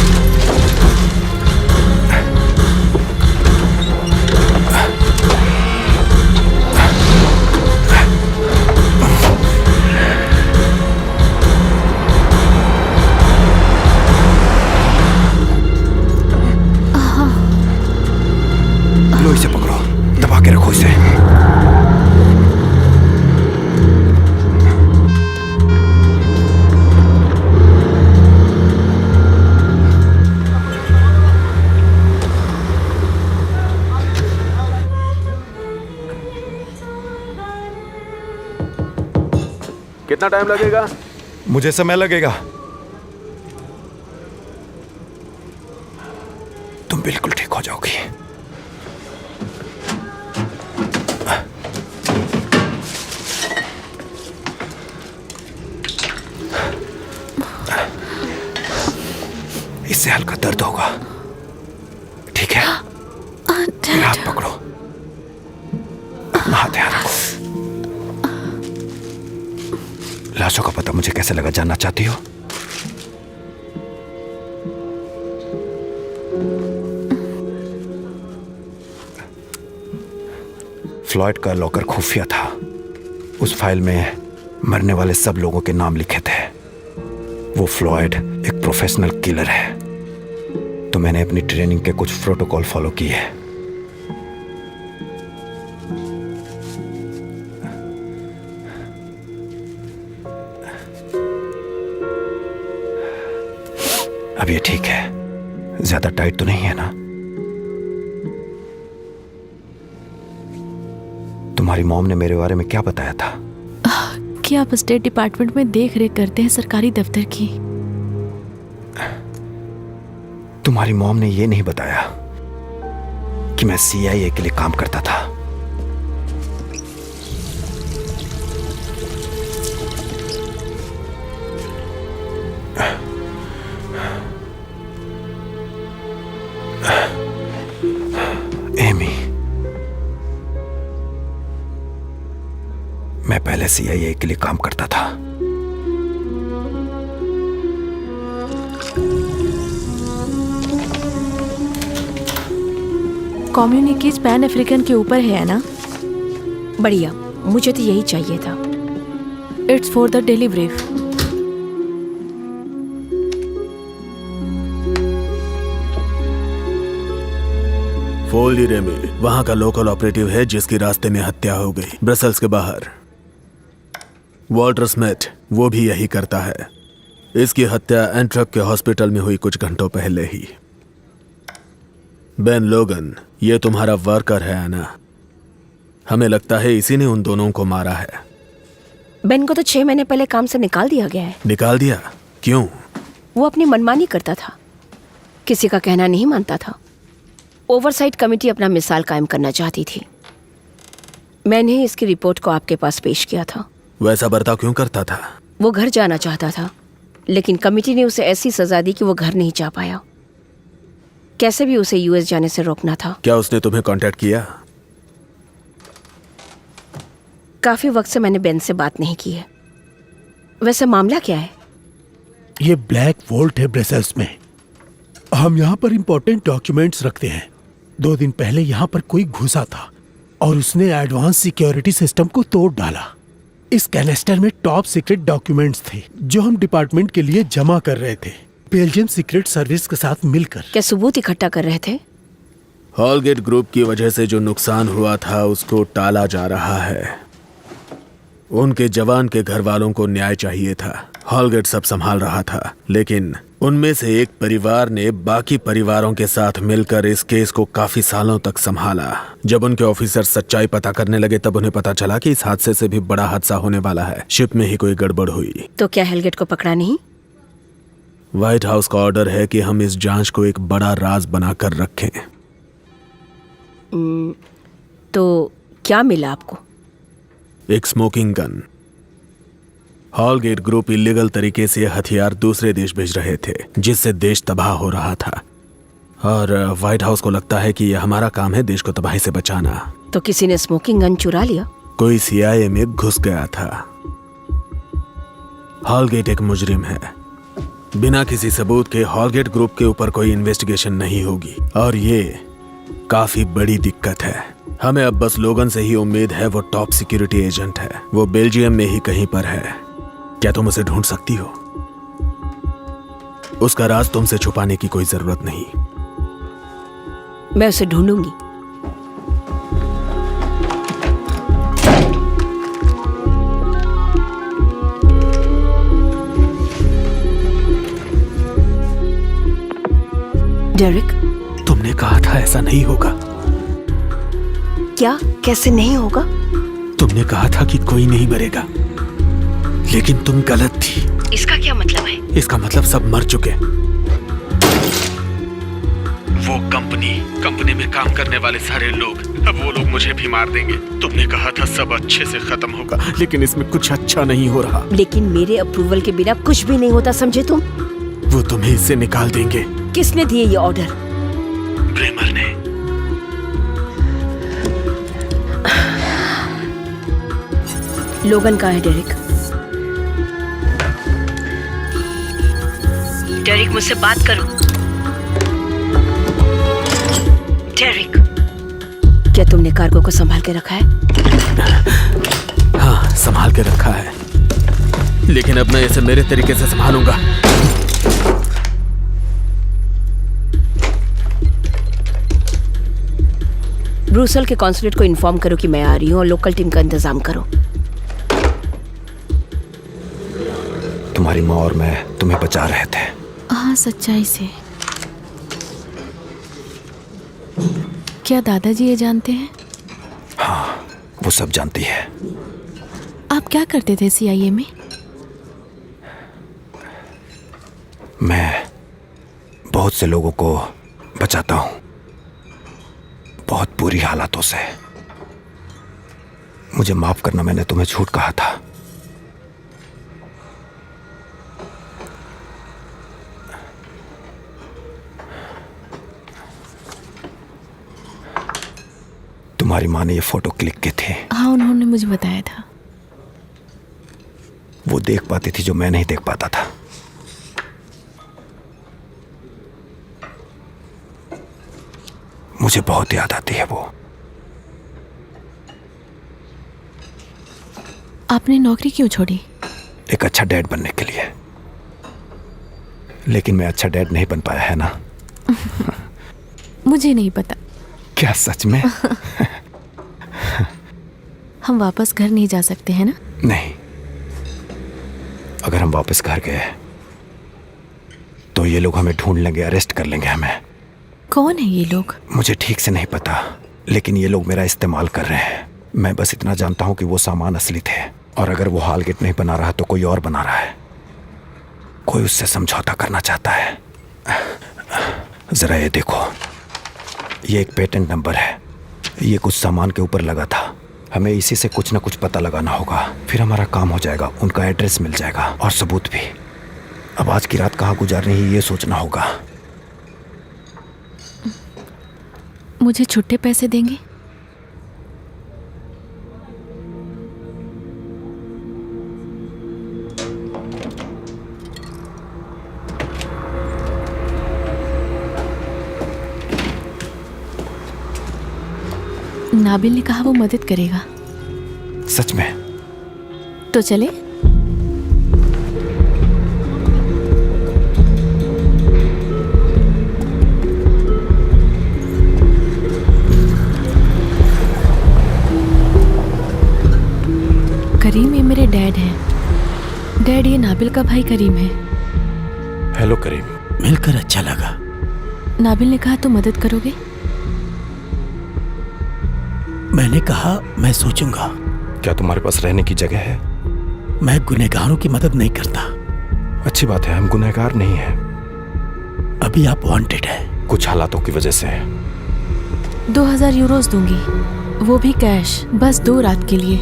लो इसे पकड़ो, दबा के रखो इसे। कितना टाइम लगेगा? मुझे समय लगेगा। तुम बिल्कुल ठीक हो जाओगी। इससे हल्का दर्द होगा, ठीक है? मेरा हाथ पकड़ो, अपना हाथ यहाँ रखो। लाशों का पता मुझे कैसे लगा, जानना चाहती हो? फ्लॉयड का लॉकर खुफिया था। उस फाइल में मरने वाले सब लोगों के नाम लिखे थे। वो फ्लॉयड एक प्रोफेशनल किलर है, तो मैंने अपनी ट्रेनिंग के कुछ प्रोटोकॉल फॉलो किए। अब ये ठीक है, ज्यादा टाइट तो नहीं है ना? तुम्हारी मॉम ने मेरे बारे में क्या बताया था? कि आप स्टेट डिपार्टमेंट में देख रेख करते हैं सरकारी दफ्तर की। तुम्हारी मॉम ने ये नहीं बताया कि मैं CIA के लिए काम करता था। एमी, मैं पहले CIA के लिए काम करता था। कम्युनिकीज पैन अफ्रीकन के ऊपर है ना? बढ़िया, मुझे तो यही चाहिए था। It's for the daily brief. फोल्डी रेमी वहां का लोकल ऑपरेटिव है जिसकी रास्ते में हत्या हो गई, ब्रसल्स के बाहर। वॉल्टर स्मिथ वो भी यही करता है। इसकी हत्या एंट्रक के हॉस्पिटल में हुई कुछ घंटों पहले ही। बेन लोगन ये तुम्हारा वर्कर है ना? हमें लगता है इसी ने उन दोनों को मारा है। बेन को तो 6 महीने पहले काम से निकाल दिया गया है। निकाल दिया? क्यों? वो अपनी मनमानी करता था, किसी का कहना नहीं मानता था। ओवरसाइट कमेटी अपना मिसाल कायम करना चाहती थी। मैंने इसकी रिपोर्ट को आपके पास पेश किया था। वैसा बर्ताव क्यों करता था? वो घर जाना चाहता था, लेकिन कमेटी ने उसे ऐसी सजा दी कि वो घर नहीं जा पाया। कैसे भी उसे US जाने से रोकना था। क्या उसने तुम्हें कांटेक्ट किया? काफी वक्त से मैंने बेन से बात नहीं की है। वैसे मामला क्या है? ये ब्लैक वोल्ट है ब्रसेल्स में। हम यहाँ पर इंपॉर्टेंट डॉक्यूमेंट्स रखते हैं। 2 दिन पहले यहाँ पर कोई घुसा था और उसने एडवांस सिक्योरिटी सिस्टम को तोड़ डाला। इस कैनेस्टर में टॉप सीक्रेट डॉक्यूमेंट्स थे जो हम डिपार्टमेंट के लिए जमा कर रहे थे, बेल्जियम सीक्रेट सर्विस के साथ मिलकर। क्या सबूत इकट्ठा कर रहे थे? हॉलगेट ग्रुप की वजह से जो नुकसान हुआ था उसको टाला जा रहा है। उनके जवान के घर वालों को न्याय चाहिए था। हॉलगेट सब संभाल रहा था, लेकिन उनमें से एक परिवार ने बाकी परिवारों के साथ मिलकर इस केस को काफी सालों तक संभाला। जब उनके ऑफिसर सच्चाई पता करने लगे तब उन्हें पता चला कि इस हादसे से भी बड़ा हादसा होने वाला है। शिप में ही कोई गड़बड़ हुई। तो क्या हेलगेट को पकड़ा नहीं? व्हाइट हाउस का ऑर्डर है कि हम इस जांच को एक बड़ा राज बनाकर रखें। तो क्या मिला आपको? एक स्मोकिंग गन। हॉलगेट ग्रुप इलीगल तरीके से हथियार दूसरे देश भेज रहे थे, जिससे देश तबाह हो रहा था। और व्हाइट हाउस को लगता है कि यह हमारा काम है देश को तबाही से बचाना। तो किसी ने स्मोकिंग गन चुरा लिया? कोई CIA में घुस गया था। हॉलगेट एक मुजरिम है। बिना किसी सबूत के हॉलगेट ग्रुप के ऊपर कोई इन्वेस्टिगेशन नहीं होगी, और ये काफी बड़ी दिक्कत है। हमें अब बस लोगन से ही उम्मीद है। वो टॉप सिक्योरिटी एजेंट है। वो बेल्जियम में ही कहीं पर है। क्या तुम उसे ढूंढ सकती हो? उसका राज तुमसे छुपाने की कोई जरूरत नहीं। मैं उसे ढूंढूंगी। डेरिक, तुमने कहा था ऐसा नहीं होगा। क्या? कैसे नहीं होगा? तुमने कहा था कि कोई नहीं मरेगा, लेकिन तुम गलत थी। इसका क्या मतलब है? इसका मतलब सब मर चुके। वो कंपनी में काम करने वाले सारे लोग, अब वो लोग मुझे भी मार देंगे। तुमने कहा था सब अच्छे से खत्म होगा, लेकिन इसमें कुछ अच्छा नहीं हो रहा। लेकिन मेरे अप्रूवल के बिना कुछ भी नहीं होता, समझे तुम? वो तुम्हें इससे निकाल देंगे। किसने दिए ये ऑर्डर? ब्रेमर ने। लोगन कहाँ है? डेरिक, डेरिक मुझसे बात करो। डेरिक, क्या तुमने कार्गो को संभाल के रखा है? हाँ, संभाल के रखा है, लेकिन अब मैं इसे मेरे तरीके से संभालूंगा। ब्रुसेल के कॉन्सुलेट को इन्फॉर्म करो कि मैं आ रही हूँ और लोकल टीम का इंतजाम करो। तुम्हारी माँ और मैं तुम्हें बचा रहे थे। हाँ, सच्चाई से। क्या दादाजी ये जानते हैं? हाँ, वो सब जानती है। आप क्या करते थे CIA में? मैं बहुत से लोगों को बचाता हूँ, बहुत बुरी हालातों से। मुझे माफ करना, मैंने तुम्हें झूठ कहा था। तुम्हारी माँ ने ये फोटो क्लिक की थी। हाँ, उन्होंने मुझे बताया था। वो देख पाती थी जो मैं नहीं देख पाता था। मुझे बहुत याद आती है वो। आपने नौकरी क्यों छोड़ी? एक अच्छा डैड बनने के लिए। लेकिन मैं अच्छा डैड नहीं बन पाया, है ना? मुझे नहीं पता। क्या सच में? हम वापस घर नहीं जा सकते हैं ना? नहीं, अगर हम वापस घर गए तो ये लोग हमें ढूंढ लेंगे, अरेस्ट कर लेंगे हमें। कौन है ये लोग? मुझे ठीक से नहीं पता, लेकिन ये लोग मेरा इस्तेमाल कर रहे हैं। मैं बस इतना जानता हूं कि वो सामान असली थे, और अगर वो हॉलगेट नहीं बना रहा तो कोई और बना रहा है। कोई उससे समझौता करना चाहता है। जरा ये देखो, ये एक पेटेंट नंबर है। ये कुछ सामान के ऊपर लगा था। हमें इसी से कुछ ना कुछ पता लगाना होगा, फिर हमारा काम हो जाएगा। उनका एड्रेस मिल जाएगा और सबूत भी। अब आज की रात कहाँ गुजारनी है ये सोचना होगा। मुझे छुट्टे पैसे देंगे? नाबिल ने कहा वो मदद करेगा। सच में? तो चले? करीम, ये मेरे डैड हैं। डैड, ये नाबिल का भाई करीम है। हेलो करीम। मिलकर अच्छा लगा। नाबिल ने कहा तो मदद करोगे? मैंने कहा मैं सोचूंगा। क्या तुम्हारे पास रहने की जगह है? मैं गुनहगारों की मदद नहीं करता। अच्छी बात है, हम गुनहगार नहीं हैं। अभी आप वांटेड है। कुछ हालातों की वजह से। 2000 यूरोस दूंगी, वो भी कैश, बस 2 रात के लिए।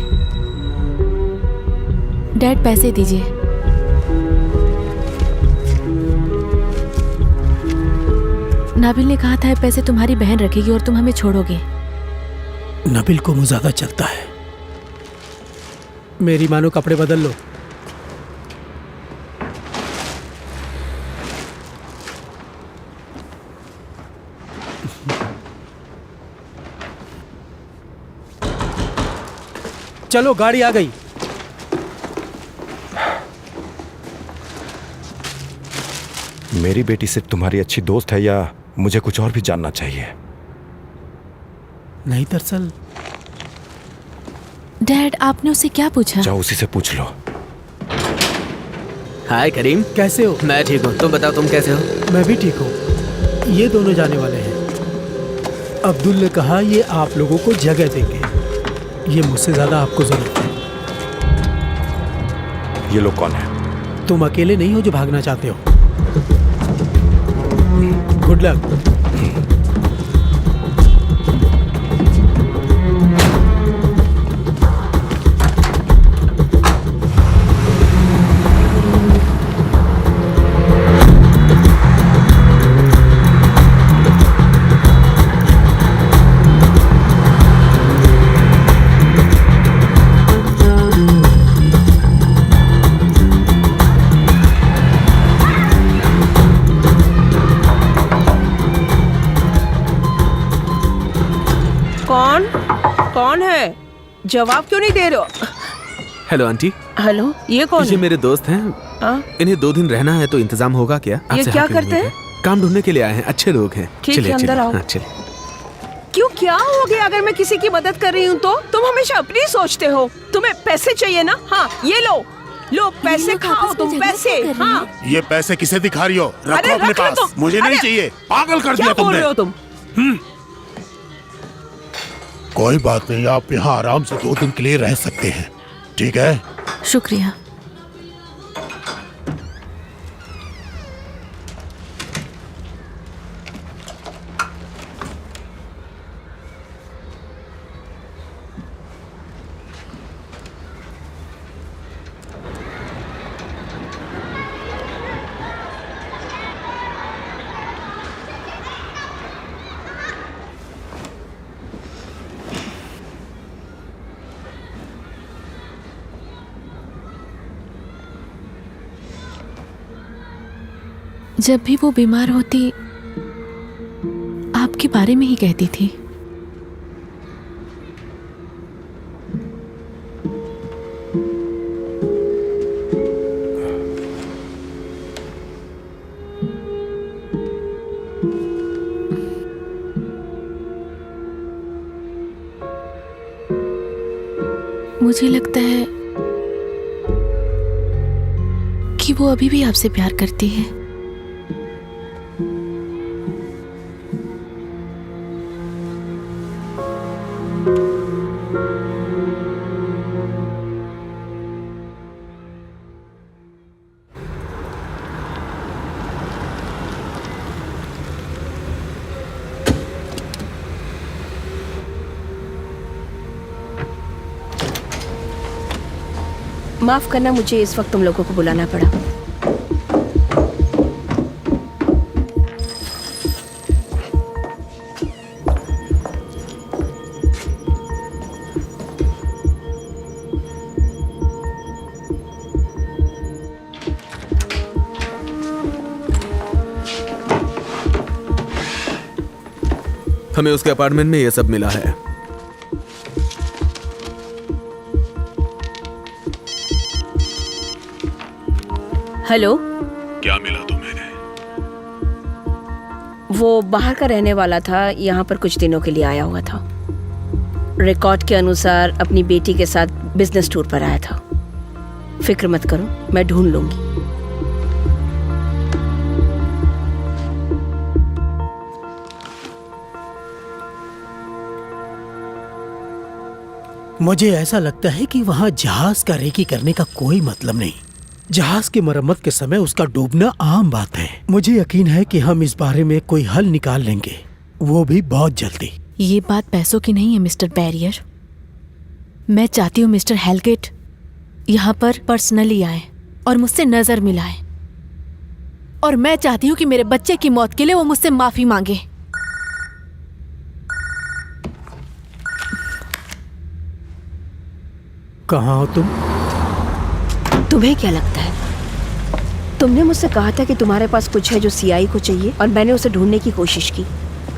डैड पैसे दीजिए। नाबिल ने कहा था ये पैसे तुम्हारी बहन रखेगी और तुम हमें छोड़ोगे। नबिल को मुंह ज्यादा चलता है। मेरी मानो कपड़े बदल लो। चलो गाड़ी आ गई। मेरी बेटी सिर्फ तुम्हारी अच्छी दोस्त है या मुझे कुछ और भी जानना चाहिए? नहीं, दरअसल डैड आपने उससे क्या पूछा? जाओ उसी से पूछ लो। हाय करीम, कैसे हो? मैं ठीक हूँ, तुम बताओ तुम कैसे हो? मैं भी ठीक हूँ। ये दोनों जाने वाले हैं। अब्दुल ने कहा ये आप लोगों को जगह देंगे। ये मुझसे ज्यादा आपको जरूरत है। ये लोग कौन है? तुम अकेले नहीं हो जो भागना चाहते हो। Good luck. कौन है? जवाब क्यों नहीं दे रहे हो? Hello aunty. हेलो, ये कौन ये है? मेरे दोस्त हैं। हाँ? इन्हें 2 दिन रहना है तो इंतजाम होगा क्या? ये आपसे क्या हाँ करते करेंगे हैं? क्या? काम ढूंढने के लिए आए हैं, अच्छे लोग हैं। ठीक है, चलिए, अंदर चलिए। आओ। हाँ, चलिए। क्यों, क्या हो गया अगर मैं किसी की मदद कर रही हूँ तो? तुम हमेशा अपनी सोचते हो। तुम्हें पैसे चाहिए ना? हाँ, ये लो पैसे लोग खाओ आपस में तुम झगड़ा पैसे। क्यों कर रहे हाँ, ये पैसे किसे दिखा रही हो? रखो अरे अपने रख लो पास। तुम। मुझे नहीं अरे, चाहिए। पागल कर क्या दिया बोल तुमने। रहे हो तुम? कोई बात नहीं, आप यहाँ आराम से 2 दिन के लिए रह सकते हैं, ठीक है? शुक्रिया। जब भी वो बीमार होती आपके बारे में ही कहती थी। मुझे लगता है कि वो अभी भी आपसे प्यार करती है। माफ करना, मुझे इस वक्त तुम लोगों को बुलाना पड़ा। हमें उसके अपार्टमेंट में ये सब मिला है। हेलो, क्या मिला तुम्हें? वो बाहर का रहने वाला था, यहाँ पर कुछ दिनों के लिए आया हुआ था। रिकॉर्ड के अनुसार अपनी बेटी के साथ बिजनेस टूर पर आया था। फिक्र मत करो, मैं ढूंढ लूंगी। मुझे ऐसा लगता है कि वहाँ जहाज का रेकी करने का कोई मतलब नहीं। जहाज की मरम्मत के समय उसका डूबना आम बात है। मुझे यकीन है कि हम इस बारे में कोई हल निकाल लेंगे, वो भी बहुत जल्दी। ये बात पैसों की नहीं है मिस्टर बैरियर। मैं चाहती हूँ मिस्टर हेलगेट यहाँ पर पर्सनली आए और मुझसे नजर मिलाए, और मैं चाहती हूँ कि मेरे बच्चे की मौत के लिए वो मुझसे माफी मांगे। कहाँ हो तुम? तुम्हें क्या लगता है? तुमने मुझसे कहा था कि तुम्हारे पास कुछ है जो सीआई को चाहिए, और मैंने उसे ढूंढने की कोशिश की,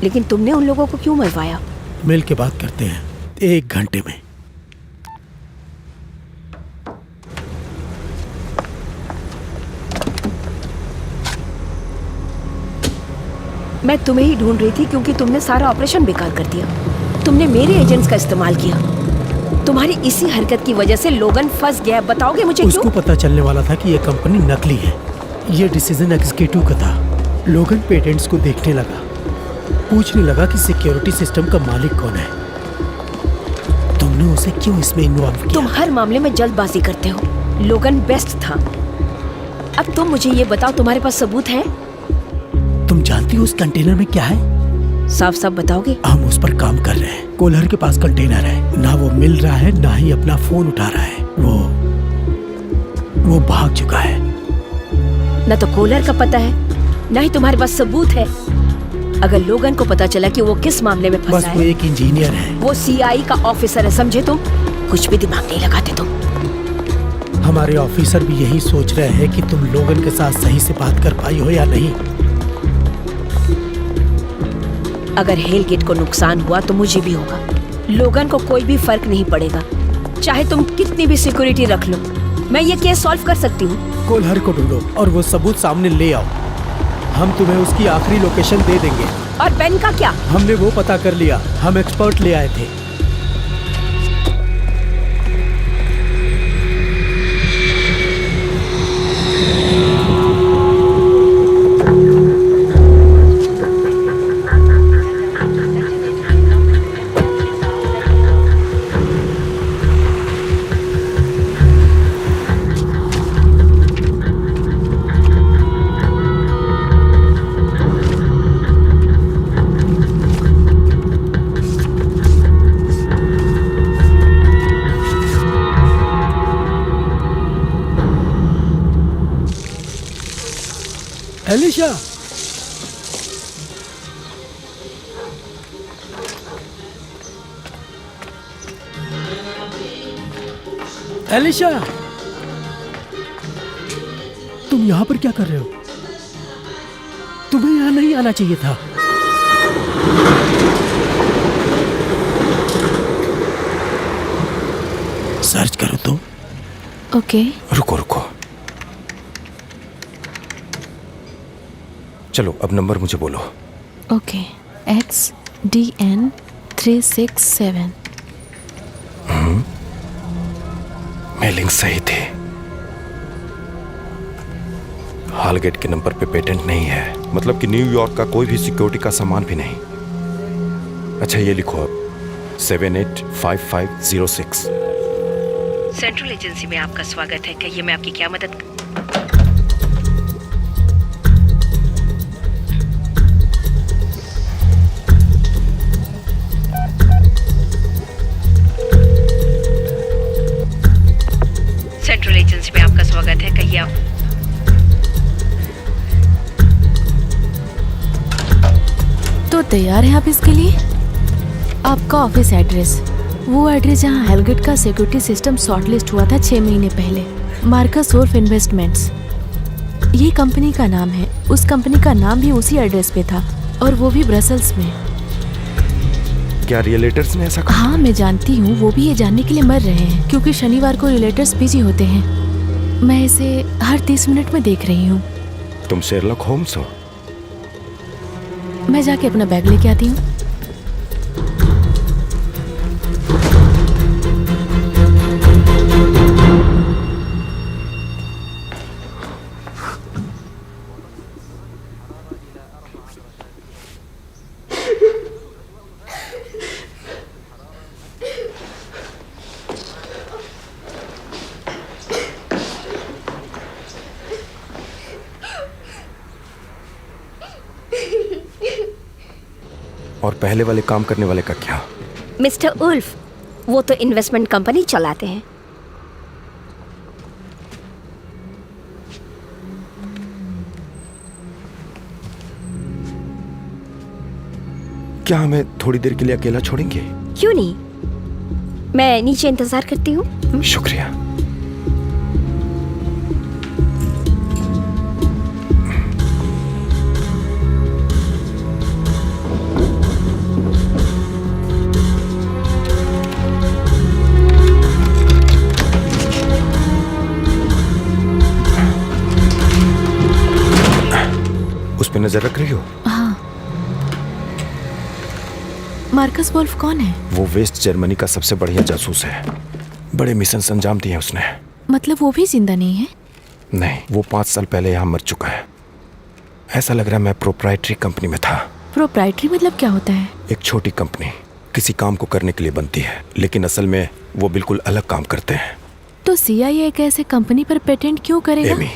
लेकिन तुमने उन लोगों को क्यों मरवाया? मिल के बात करते हैं 1 घंटे में। मैं तुम्हें ही ढूंढ रही थी क्योंकि तुमने सारा ऑपरेशन बेकार कर दिया। तुमने मेरे एजेंट्स का इस्तेमाल किया। तुम्हारी इसी हरकत की वजह से लोगन फंस गया। बताओगे मुझे क्यों? उसको पता चलने वाला था कि ये कंपनी नकली है। ये डिसीजन एग्जीक्यूटिव का था। लोगन पेटेंट्स को देखने लगा, पूछने लगा कि सिक्योरिटी सिस्टम का मालिक कौन है। तुमने उसे क्यों इसमें इन्वॉल्व किया? तुम हर मामले में जल्दबाजी करते हो। लोगन बेस्ट था। अब तुम मुझे ये बताओ, तुम्हारे पास सबूत है? तुम जानती हो उस कंटेनर में क्या है? साफ साफ बताओगे? हम उस पर काम कर रहे हैं। कोलर के पास कंटेनर है, ना वो मिल रहा है ना ही अपना फोन उठा रहा है। वो भाग चुका है। ना तो कोलर का पता है, ना ही तुम्हारे पास सबूत है। अगर लोगन को पता चला कि वो किस मामले में फंसा बस वो है, एक इंजीनियर है। वो सीआई का ऑफिसर है, समझे तुम? कुछ भी दिमाग नहीं लगाते तुम। हमारे ऑफिसर भी यही सोच रहे हैं कि तुम लोगन के साथ सही से बात कर पाई हो या नहीं। अगर हेलगेट को नुकसान हुआ तो मुझे भी होगा। लोगन को कोई भी फर्क नहीं पड़ेगा, चाहे तुम कितनी भी सिक्योरिटी रख लो। मैं ये केस सॉल्व कर सकती हूँ। कोलर को ढूंढो और वो सबूत सामने ले आओ। हम तुम्हें उसकी आखिरी लोकेशन दे देंगे। और बेन का क्या? हमने वो पता कर लिया। हम एक्सपर्ट ले आए थे। एलिशा, एलिशा, तुम यहाँ पर क्या कर रहे हो? तुम्हें यहाँ नहीं आना चाहिए था। सर्च करो तुम। ओके। रुको रुको, चलो अब नंबर मुझे बोलो। Okay, XDN 367। मेलिंग सही थी। हालगेट के नंबर पे पेटेंट नहीं है, मतलब कि न्यूयॉर्क का कोई भी सिक्योरिटी का सामान भी नहीं। अच्छा ये लिखो अब 785506। सेंट्रल एजेंसी में आपका स्वागत है। कहिए मैं आपकी क्या मदद? सेंट्रल एजेंसी में आपका स्वागत है। कहिए आप। तो तैयार हैं आप इसके लिए? आपका ऑफिस एड्रेस, वो एड्रेस जहाँ हेलगेट का सिक्योरिटी सिस्टम शॉर्टलिस्ट हुआ था 6 महीने पहले। मार्कस वुल्फ इन्वेस्टमेंट्स, ये कंपनी का नाम है। उस कंपनी का नाम भी उसी एड्रेस पे था, और वो भी ब्रसल्स में। क्या रियलेटर्स ने ऐसा कहा? हाँ मैं जानती हूँ, वो भी ये जानने के लिए मर रहे हैं क्योंकि शनिवार को रिलेटर्स बिजी होते हैं। मैं इसे हर 30 मिनट में देख रही हूँ। तुम शेरलॉक होम्स हो? मैं जाके अपना बैग लेके आती हूँ। और पहले वाले काम करने वाले का क्या? मिस्टर उल्फ, वो तो इन्वेस्टमेंट कंपनी चलाते हैं। क्या हमें थोड़ी देर के लिए अकेला छोड़ेंगे? क्यों नहीं, मैं नीचे इंतजार करती हूँ। शुक्रिया। उस पे नजर रख रही हो? हाँ। मार्कस वोल्फ कौन है? वो वेस्ट जर्मनी का सबसे बढ़िया जासूस है। बड़े मिशन अंजाम दिए उसने। मतलब वो भी जिंदा नहीं है? नहीं, वो 5 साल पहले यहाँ मर चुका है। ऐसा लग रहा है मैं प्रोप्राइटरी कंपनी में था। प्रोप्राइटरी मतलब क्या होता है? एक छोटी कंपनी किसी काम को करने के लिए बनती है, लेकिन असल में वो बिल्कुल अलग काम करते हैं। तो CIA एक ऐसे कंपनी पर पेटेंट क्यों करेगा? एमी,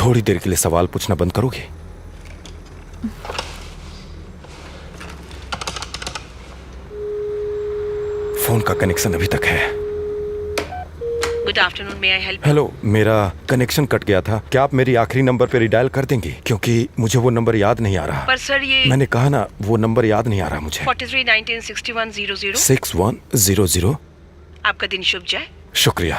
थोड़ी देर के लिए सवाल पूछना बंद करोगी? फोन का कनेक्शन अभी तक है। Good afternoon, may I help? Hello, मेरा कनेक्शन कट गया था। क्या आप मेरी आखिरी नंबर पे रिडायल कर देंगी? क्योंकि मुझे वो नंबर याद नहीं आ रहा। पर सर ये मैंने कहा ना, वो नंबर याद नहीं आ रहा मुझे। 43196100। 6100। आपका दिन शुभ जाए। शुक्रिया।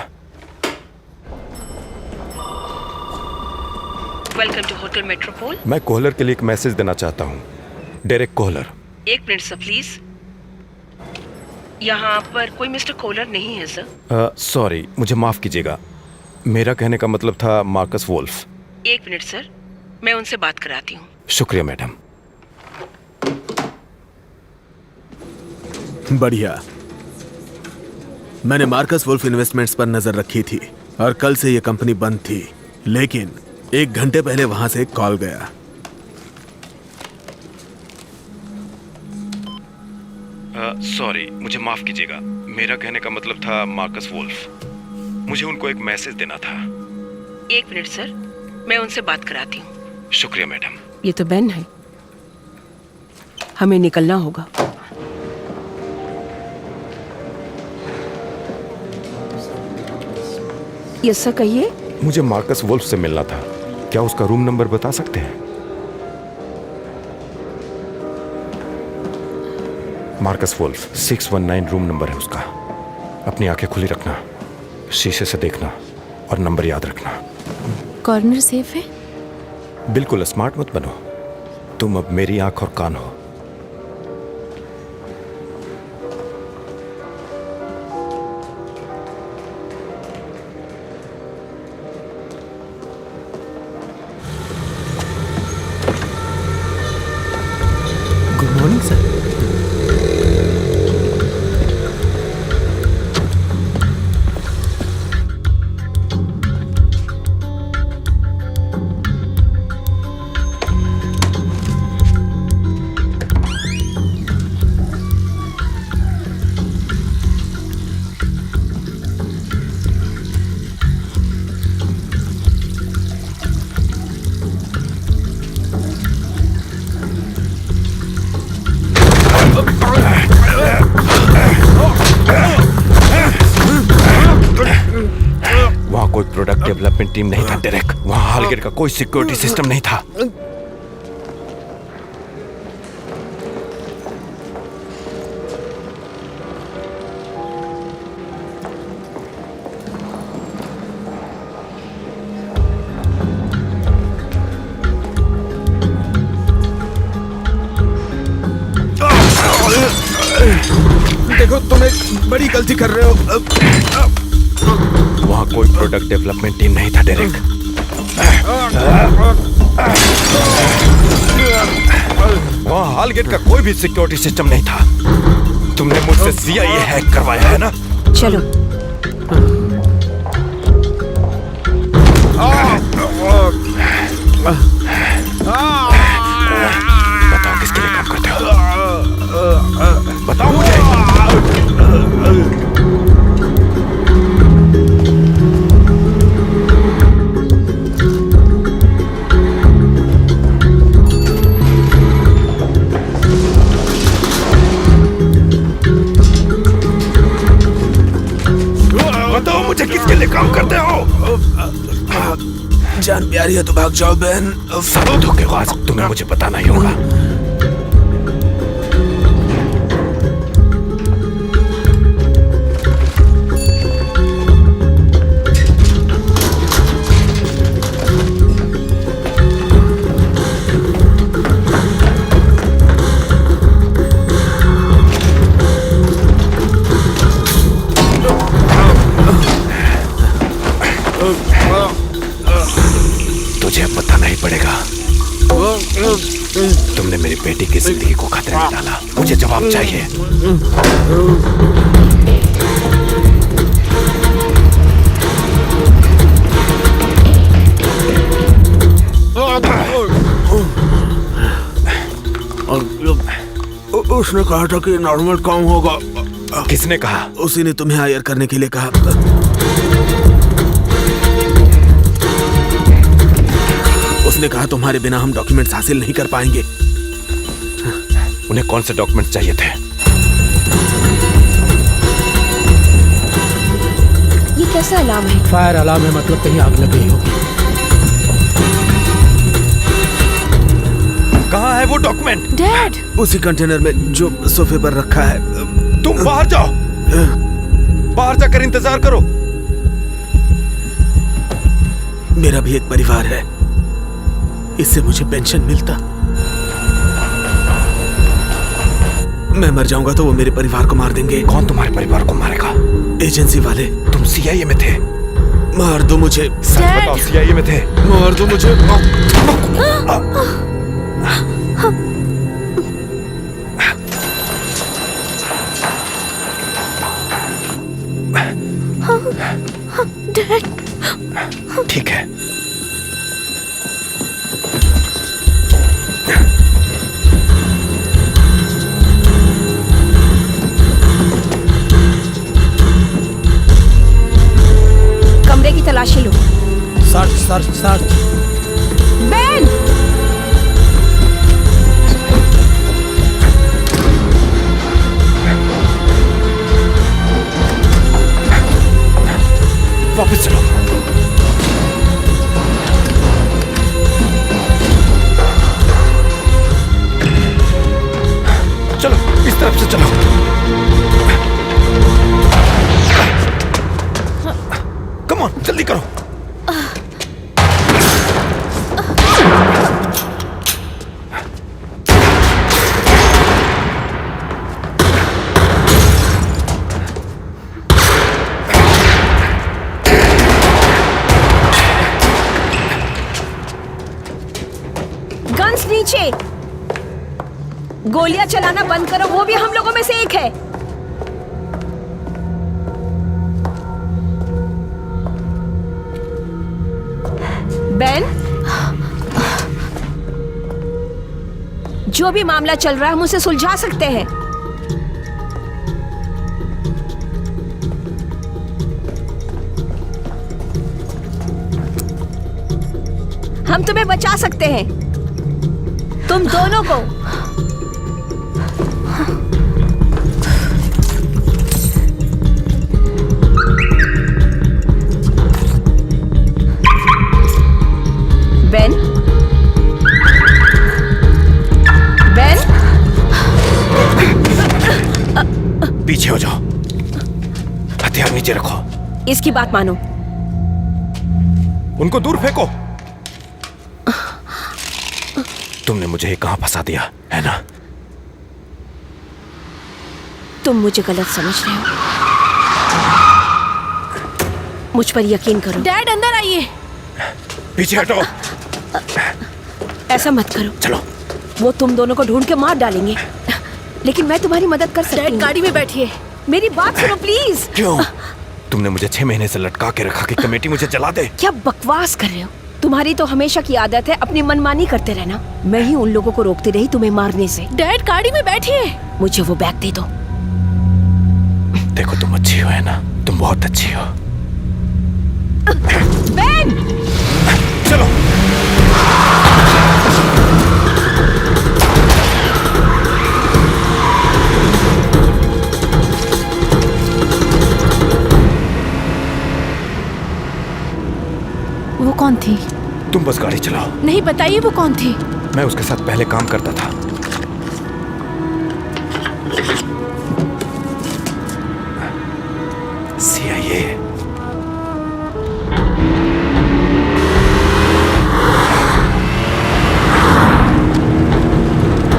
Welcome to hotel Metropole. मैं कोहलर के लिए एक मैसेज देना चाहता हूँ। Derek Kohler. एक मिनट सर प्लीज। यहाँ पर कोई मिस्टर कोलर नहीं है सर। सॉरी, मुझे माफ कीजिएगा। मेरा कहने का मतलब था मार्कस वोल्फ। एक मिनट सर, मैं उनसे बात कराती हूँ। शुक्रिया मैडम। बढ़िया। मैंने मार्कस वुल्फ इन्वेस्टमेंट्स पर नजर रखी थी और कल से ये कंपनी बंद थी, लेकिन 1 घंटे पहले वहां से एक कॉल गया। सॉरी, मुझे माफ कीजिएगा। मेरा कहने का मतलब था मार्कस वोल्फ। मुझे उनको एक मैसेज देना था। एक मिनट सर, मैं उनसे बात कराती हूँ। शुक्रिया मैडम। ये तो बेन है, हमें निकलना होगा। यस सर, कहिए। मुझे मार्कस वोल्फ से मिलना था। क्या उसका रूम नंबर बता सकते हैं? मार्कस वोल्फ 619 रूम नंबर है उसका। अपनी आंखें खुली रखना, शीशे से देखना और नंबर याद रखना। कॉर्नर सेफ है? बिल्कुल स्मार्ट मत बनो। तुम अब मेरी आंख और कान हो। Good morning sir. वहाँ कोई प्रोडक्ट डेवलपमेंट टीम नहीं था डेरेक। वहाँ हालगेट का कोई सिक्योरिटी सिस्टम नहीं था। देखो, तुम एक बड़ी गलती कर रहे हो। वहाँ कोई प्रोडक्ट डेवलपमेंट टीम नहीं था डेरेक। वहाँ हालगेट का कोई भी सिक्योरिटी सिस्टम नहीं था। तुमने मुझसे CIA हैक करवाया है ना? चलो। बताओ किसके लिए काम करते हो? बताओ मुझे। रही है तो भाग जाओ बहन। सब धोखेबाज, तुम्हें मुझे पता नहीं होगा। तुझे अब पता नहीं पड़ेगा। तुमने मेरी बेटी की जिंदगी को खतरे में डाला। मुझे जवाब चाहिए। उसने कहा था कि नॉर्मल काम होगा। किसने कहा? उसी ने तुम्हें हायर करने के लिए कहा। उसने कहा तुम्हारे बिना हम डॉक्यूमेंट्स हासिल नहीं कर पाएंगे। उन्हें कौन से डॉक्यूमेंट्स चाहिए थे? ये कैसा अलार्म है? फायर अलार्म है, मतलब कहीं आग लग गई होगी। कहाँ है वो डॉक्यूमेंट? डैड, उसी कंटेनर में जो सोफे पर रखा है। तुम बाहर जाओ, बाहर जाकर इंतजार करो। मेरा भी एक परिवार है, इससे मुझे पेंशन मिलता। मैं मर जाऊंगा तो वो मेरे परिवार को मार देंगे। कौन तुम्हारे परिवार को मारेगा? एजेंसी वाले। तुम सीआईए में थे? मार दो मुझे। सच बताओ, सीआईए में थे? मार दो मुझे। ठीक है। कमरे की तलाशी लो। Search search search. बेन! वापस चलो। चलो, इस तरफ से चलो। कम ऑन, जल्दी करो। गन्स नीचे। गोलियां चलाना बंद करो, वो भी हम लोगों में से एक है। बेन, जो भी मामला चल रहा है हम उसे सुलझा सकते हैं। हम तुम्हें बचा सकते हैं, तुम दोनों को। बेन, बेन, पीछे हो जाओ, हथियार नीचे रखो। इसकी बात मानो। उनको दूर फेंको। तुमने मुझे कहां फंसा दिया है ना? तुम मुझे गलत समझ रहे हो। मुझ पर यकीन करो। डैड अंदर आइए। पीछे हटो। ऐसा मत करो। चलो। वो तुम दोनों को ढूंढ के मार डालेंगे, लेकिन मैं तुम्हारी मदद कर सकती डैड हूँ। गाड़ी में बैठिए। मेरी बात सुनो प्लीज। क्यों? तुमने मुझे 6 महीने से लटका के रखा कि कमेटी मुझे जला दे। क्या बकवास कर रहे हो? तुम्हारी तो हमेशा की आदत है अपनी मनमानी करते रहना। मैं ही उन लोगों को रोकती रही तुम्हें मारने से। डैड गाड़ी में बैठिए। मुझे वो बैग दे दो। देखो, तुम अच्छी हो है ना? तुम बहुत अच्छी हो। बेन! चलो। वो कौन थी? तुम बस गाड़ी चलाओ। नहीं, बताइए वो कौन थी? मैं उसके साथ पहले काम करता था। CIA।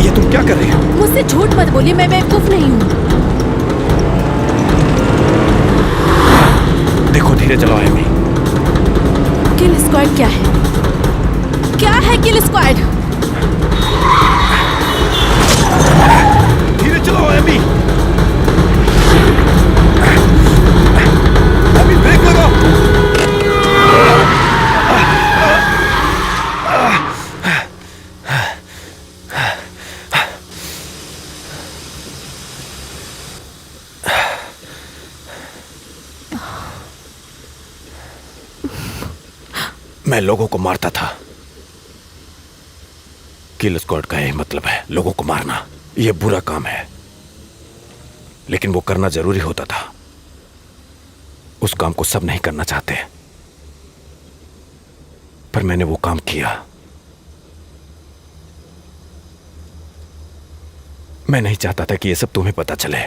ये तुम क्या कर रही हो? मुझसे झूठ मत बोलिए, मैं बेवकूफ नहीं हूँ। देखो, धीरे चलाओ एमी। किल स्क्वाड क्या है? क्या है किल स्क्वाड? धीरे चलाओ एमी। एमी, ब्रेक लगाओ। मैं लोगों को मारता था। किल स्क्वाड का यही मतलब है, लोगों को मारना। यह बुरा काम है, लेकिन वो करना जरूरी होता था। उस काम को सब नहीं करना चाहते, पर मैंने वो काम किया। मैं नहीं चाहता था कि ये सब तुम्हें पता चले।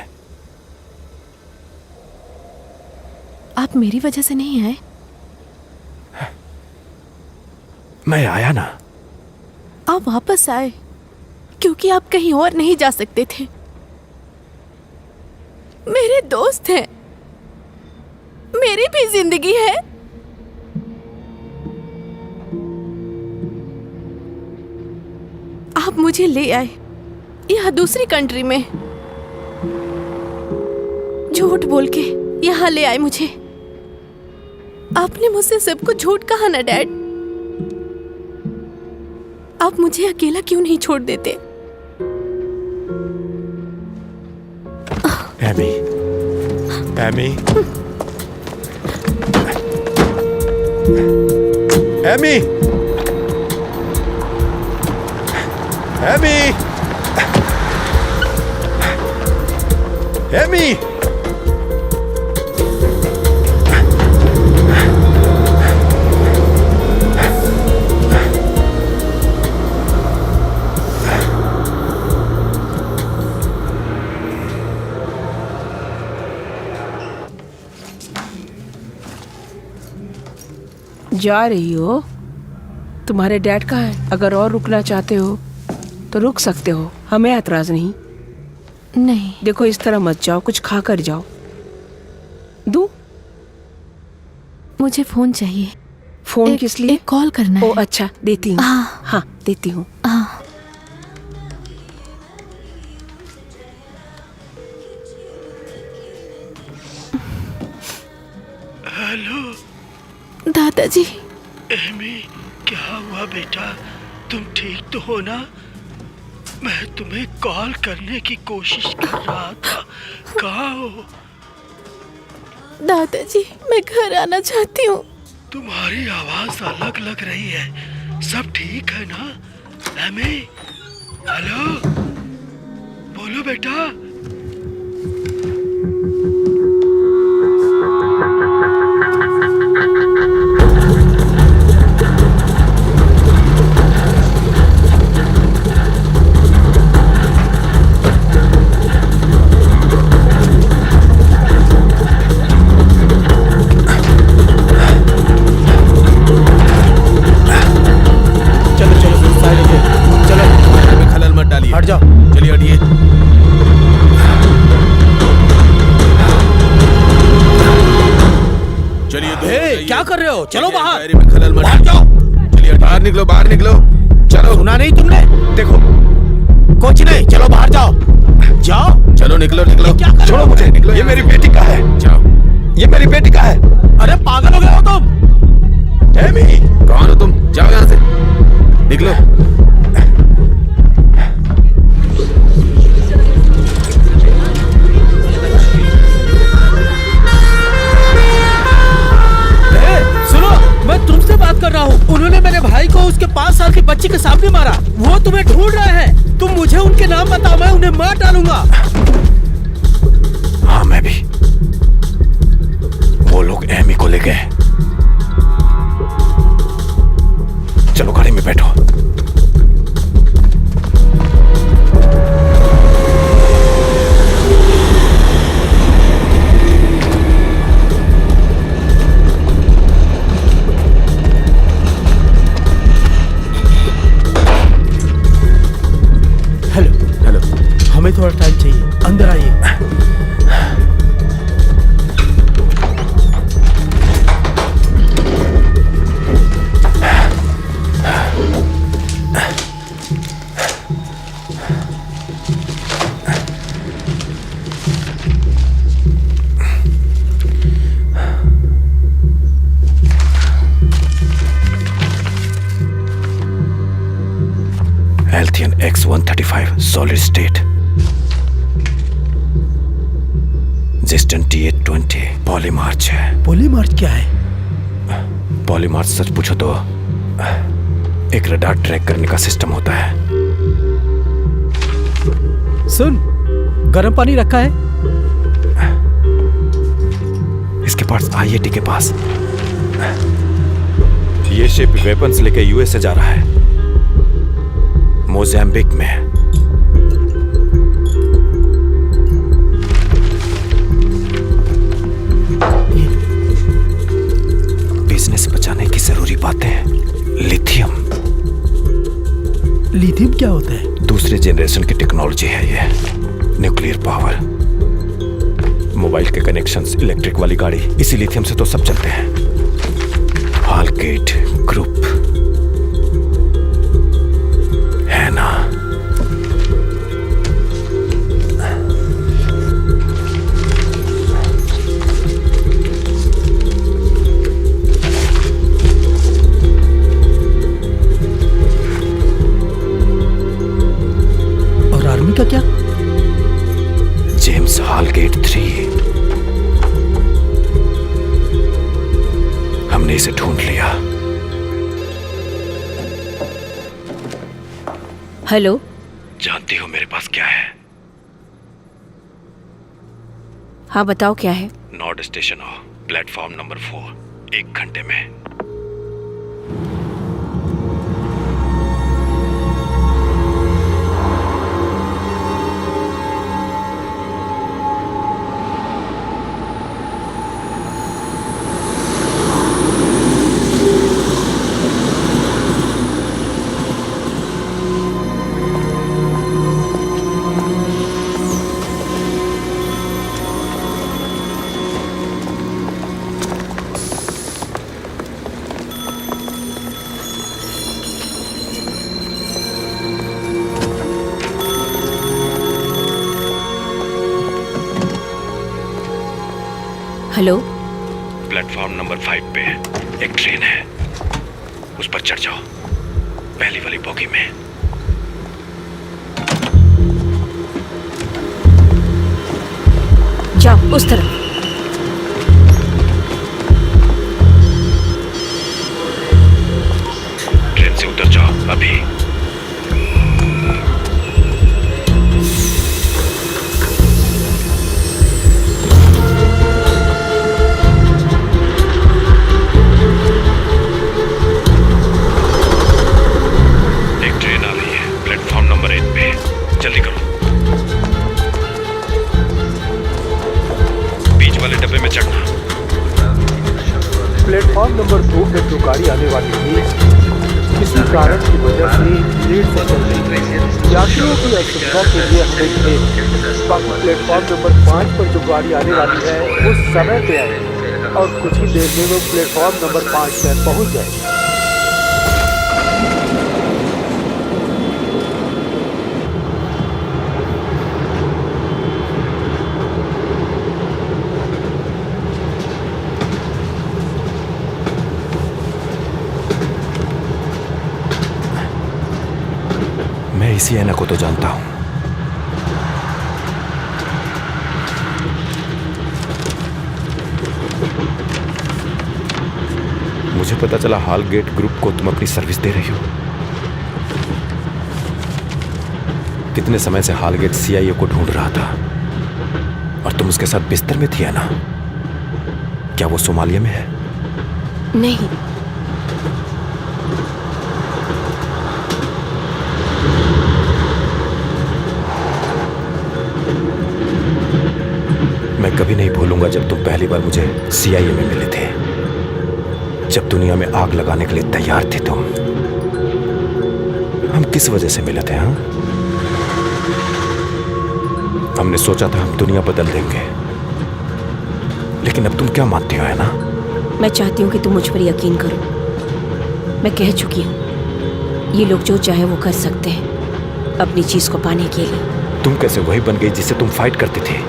आप मेरी वजह से नहीं आए? मैं आया ना। आप वापस आए क्योंकि आप कहीं और नहीं जा सकते थे। मेरे दोस्त हैं, मेरी भी जिंदगी है। आप मुझे ले आए यहाँ दूसरी कंट्री में, झूठ बोल के यहाँ ले आए मुझे। आपने मुझसे सब कुछ झूठ कहा ना डैड। आप मुझे अकेला क्यों नहीं छोड़ देते? Amy, Amy, Amy, Amy, Amy. जा रही हो? तुम्हारे डैड कहाँ है? अगर और रुकना चाहते हो तो रुक सकते हो, हमें ऐतराज नहीं। नहीं। देखो, इस तरह मत जाओ, कुछ खा कर जाओ। दूं? मुझे फोन चाहिए। फोन किस लिए? एक कॉल करना है। ओ अच्छा, देती हूँ। हाँ, देती हूँ। हेलो दादाजी। एमी, क्या हुआ बेटा? तुम ठीक तो हो ना? मैं तुम्हें कॉल करने की कोशिश कर रहा था। कहाँ हो? दादाजी, मैं घर आना चाहती हूँ। तुम्हारी आवाज अलग लग रही है। सब ठीक है ना? एमी, हेलो, बोलो बेटा। हट जाओ, चलिए हटिए। चलिए, क्या कर रहे हो? चलो बाहर। में खलल मत बाहर जाओ। चलिए, बाहर निकलो, बाहर निकलो। चलो। सुना नहीं तुमने? देखो, कुछ नहीं, चलो बाहर जाओ। जाओ। चलो, निकलो निकलो। क्या कर रहे हो? छोड़ो मुझे, निकलो। ये मेरी बेटी का है। जाओ। ये मेरी बेटी का है। अरे पागल हो गए हो तुम? एमी, कौन हो तुम? जाओ यहाँ से, निकलो। मैं तुमसे बात कर रहा हूँ। उन्होंने मेरे भाई को उसके 5 साल की बच्ची के सामने मारा। वो तुम्हें ढूंढ रहे हैं। तुम मुझे उनके नाम बताओ, मैं उन्हें मार डालूंगा। हाँ, मैं भी। वो लोग एमी को ले गए। चलो गाड़ी में बैठो। Hello hello. हमें थोड़ा टाइम चाहिए, अंदर आइए। Altheon X135 solid state. Ziston T820 पॉलीमार्च है। पॉलीमार्च क्या है? पॉलीमार्च सच पूछो तो एक रडार ट्रैक करने का सिस्टम होता है। सुन, गर्म पानी रखा है? इसके पास आईएटी के पास। ये शिप वेपन्स लेके यूएस से जा रहा है, मोज़ैम्बिक में। बिजनेस बचाने की जरूरी बातें। लिथियम। लिथियम क्या होता है? दूसरे जनरेशन की टेक्नोलॉजी है ये। न्यूक्लियर पावर, मोबाइल के कनेक्शंस, इलेक्ट्रिक वाली गाड़ी, इसी लिथियम से तो सब चलते हैं। हालगेट ग्रुप है ना? और आर्मी का क्या? जेम्स हालगेट 3। हमने इसे ढूंढ लिया। हेलो। जानती हो मेरे पास क्या है? हाँ बताओ क्या है? नॉर्ड स्टेशन हो, प्लेटफॉर्म नंबर 4, 1 घंटे में। हेलो। प्लेटफॉर्म नंबर 5 पे एक ट्रेन है, उस पर चढ़ जाओ, पहली वाली बोगी में। जाओ उस तरफ। ट्रेन से उतर जाओ अभी। जल्दी करो। बीच वाले डब्बे में चढ़ना। प्लेटफॉर्म नंबर 2 पे जो गाड़ी आने वाली थी, किसी कारण की वजह से लेट से चल रही है। यात्रियों की असुविधा के लिए हम एक बाकी प्लेटफॉर्म नंबर 5 पर जो गाड़ी आने वाली है वो समय पे आए और कुछ ही देर में वो प्लेटफॉर्म नंबर 5 पर पहुंच जाएगी। मैं इसी ऐना को तो जानता हूं। मुझे पता चला हालगेट ग्रुप को तुम अपनी सर्विस दे रही हो। कितने समय से हालगेट सीआईए को ढूंढ रहा था और तुम उसके साथ बिस्तर में थी ना? क्या वो सोमालिया में है? नहीं। पहली बार मुझे CIA में मिले थे, जब दुनिया में आग लगाने के लिए तैयार थे तुम। हम किस वजह से मिले थे? हाँ, हमने सोचा था हम दुनिया बदल देंगे, लेकिन अब तुम क्या मानती हो, है ना? मैं चाहती हूँ कि तुम मुझ पर यकीन करो। मैं कह चुकी हूँ, ये लोग जो चाहे वो कर सकते हैं अपनी चीज को पाने के लिए। तुम कैसे वही बन गई जिसे तुम फाइट करती थी?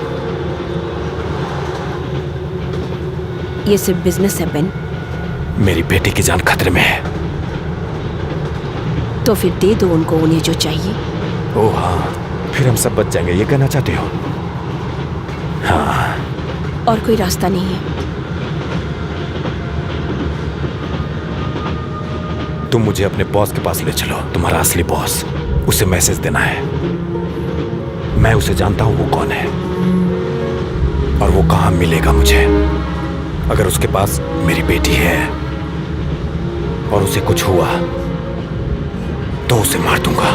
ये सिर्फ बिजनेस है बेन। मेरी बेटी की जान खतरे में है। तो फिर दे दो उनको उन्हें जो चाहिए। ओह हाँ, फिर हम सब बच जाएंगे, ये कहना चाहती हो? हाँ। और कोई रास्ता नहीं है। तुम मुझे अपने बॉस के पास ले चलो, तुम्हारा असली बॉस। उसे मैसेज देना है। मैं उसे जानता हूं वो कौन है और वो कहां मिलेगा मुझे। अगर उसके पास मेरी बेटी है और उसे कुछ हुआ तो उसे मार दूंगा।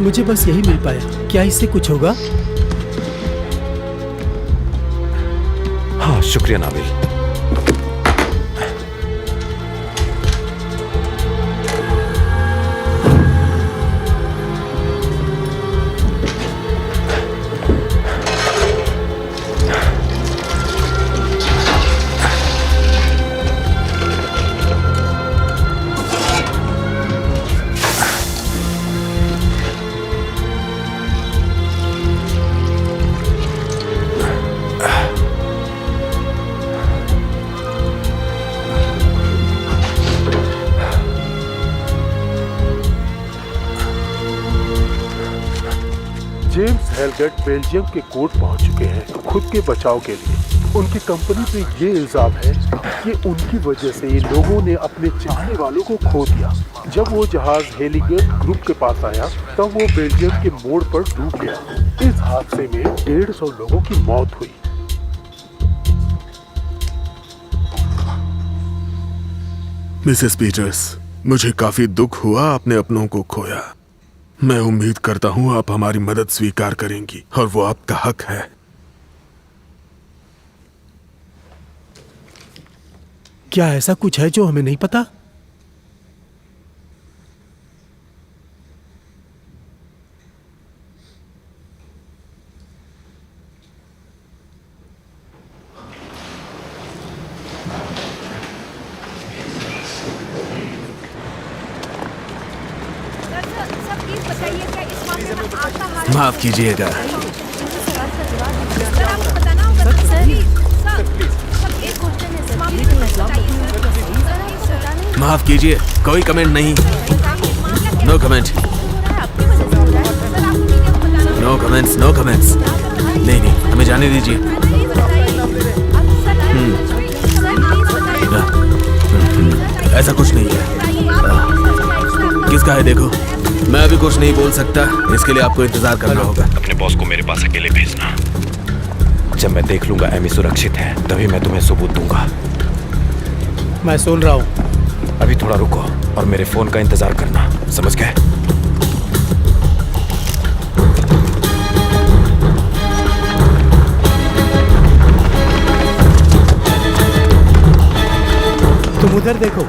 मुझे बस यही मिल पाया। क्या इससे कुछ होगा? हाँ, शुक्रिया नाविल। जेम्स हेलगेट बेल्जियम के कोर्ट पहुंच चुके हैं खुद के बचाव के लिए। उनकी कंपनी पे ये इल्जाम है कि उनकी वजह से ये लोगों ने अपने चाहने वालों को खो दिया। जब वो जहाज हेलीगेट ग्रुप के पास आया तब वो बेल्जियम के मोड़ पर डूब गया। इस हादसे में 150 लोगों की मौत हुई। मिसेस पीटर्स, मुझे काफी दुख हुआ आपने अपनों को खोया। मैं उम्मीद करता हूं आप हमारी मदद स्वीकार करेंगी और वो आपका हक है। क्या ऐसा कुछ है जो हमें नहीं पता? माफ कीजिएगा। माफ कीजिए, कोई कमेंट नहीं। No comment, no comments, no comments. नहीं नहीं, हमें जाने दीजिए। ऐसा कुछ नहीं है। किसका है देखो। मैं अभी कुछ नहीं बोल सकता, इसके लिए आपको इंतजार करना होगा। अपने बॉस को मेरे पास अकेले भेजना। जब मैं देख लूंगा एमी सुरक्षित है, तभी मैं तुम्हें सबूत दूंगा। मैं सुन रहा हूँ। अभी थोड़ा रुको और मेरे फोन का इंतजार करना, समझ गए? तुम उधर देखो।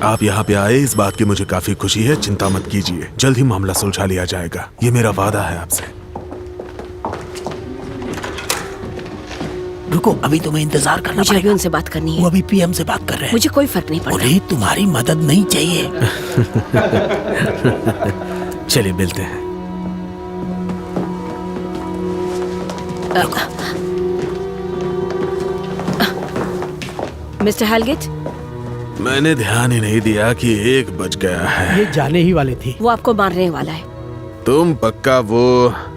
आप यहाँ पे आए इस बात की मुझे काफी खुशी है। चिंता मत कीजिए, जल्द ही मामला सुलझा लिया जाएगा। ये मेरा वादा है आपसे। रुको, अभी तुम्हें इंतजार करना मुझे अभी उनसे बात करनी है। वो अभी PM से बात कर रहे हैं। मुझे कोई फर्क नहीं पड़ता। उन्हें तुम्हारी मदद नहीं चाहिए। चलिए मिलते हैं। मिस्टर हेलगेट, मैंने ध्यान ही नहीं दिया कि 1 बज गया है। ये जाने ही वाले थे। वो आपको मारने वाला है। तुम पक्का वो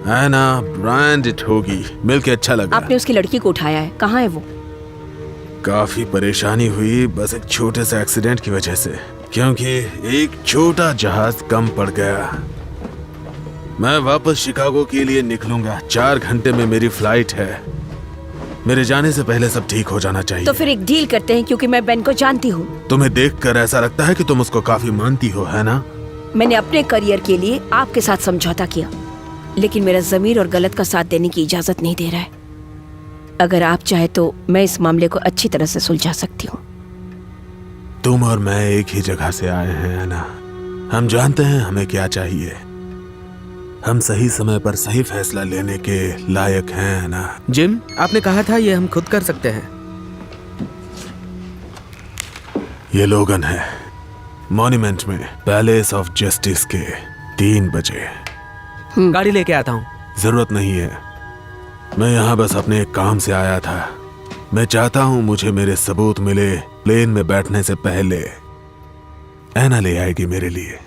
एना ब्रायंट होगी। मिलके अच्छा लगा। आपने उसकी लड़की को उठाया है, कहाँ है वो? काफी परेशानी हुई बस एक छोटे से एक्सीडेंट की वजह से, क्योंकि एक छोटा जहाज कम पड़ गया। मैं वापस शिकागो के लिए निकलूंगा। 4 घंटे में मेरी फ्लाइट है। मेरे जाने से पहले सब ठीक हो जाना चाहिए। तो फिर एक डील करते हैं, क्योंकि मैं बेन को जानती हूँ। तुम्हें देखकर ऐसा लगता है कि तुम उसको काफी मानती हो, है ना? मैंने अपने करियर के लिए आपके साथ समझौता किया, लेकिन मेरा ज़मीर और गलत का साथ देने की इजाजत नहीं दे रहा है। अगर आप चाहे तो मैं इस मामले को अच्छी तरह से सुलझा सकती हूँ। तुम और मैं एक ही जगह से आए हैं ना। हम जानते हैं हमें क्या चाहिए। हम सही समय पर सही फैसला लेने के लायक हैं ना। जिम, आपने कहा था ये हम खुद कर सकते हैं। ये लोगन है, मॉन्यूमेंट में पैलेस ऑफ जस्टिस के 3 बजे। गाड़ी लेके आता हूँ। जरूरत नहीं है, मैं यहाँ बस अपने एक काम से आया था। मैं चाहता हूँ मुझे मेरे सबूत मिले। प्लेन में बैठने से पहले ऐना ले आएगी मेरे लिए।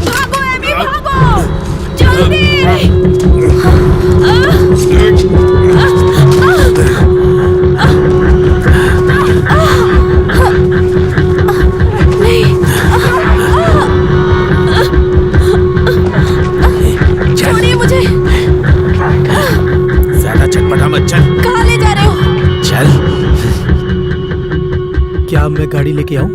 भागो एमी, भागो जल्दी। छोड़िए मुझे। ज्यादा चटपटा मत चल। कहाँ ले जा रहे हो? चल। क्या मैं गाड़ी लेके आऊं?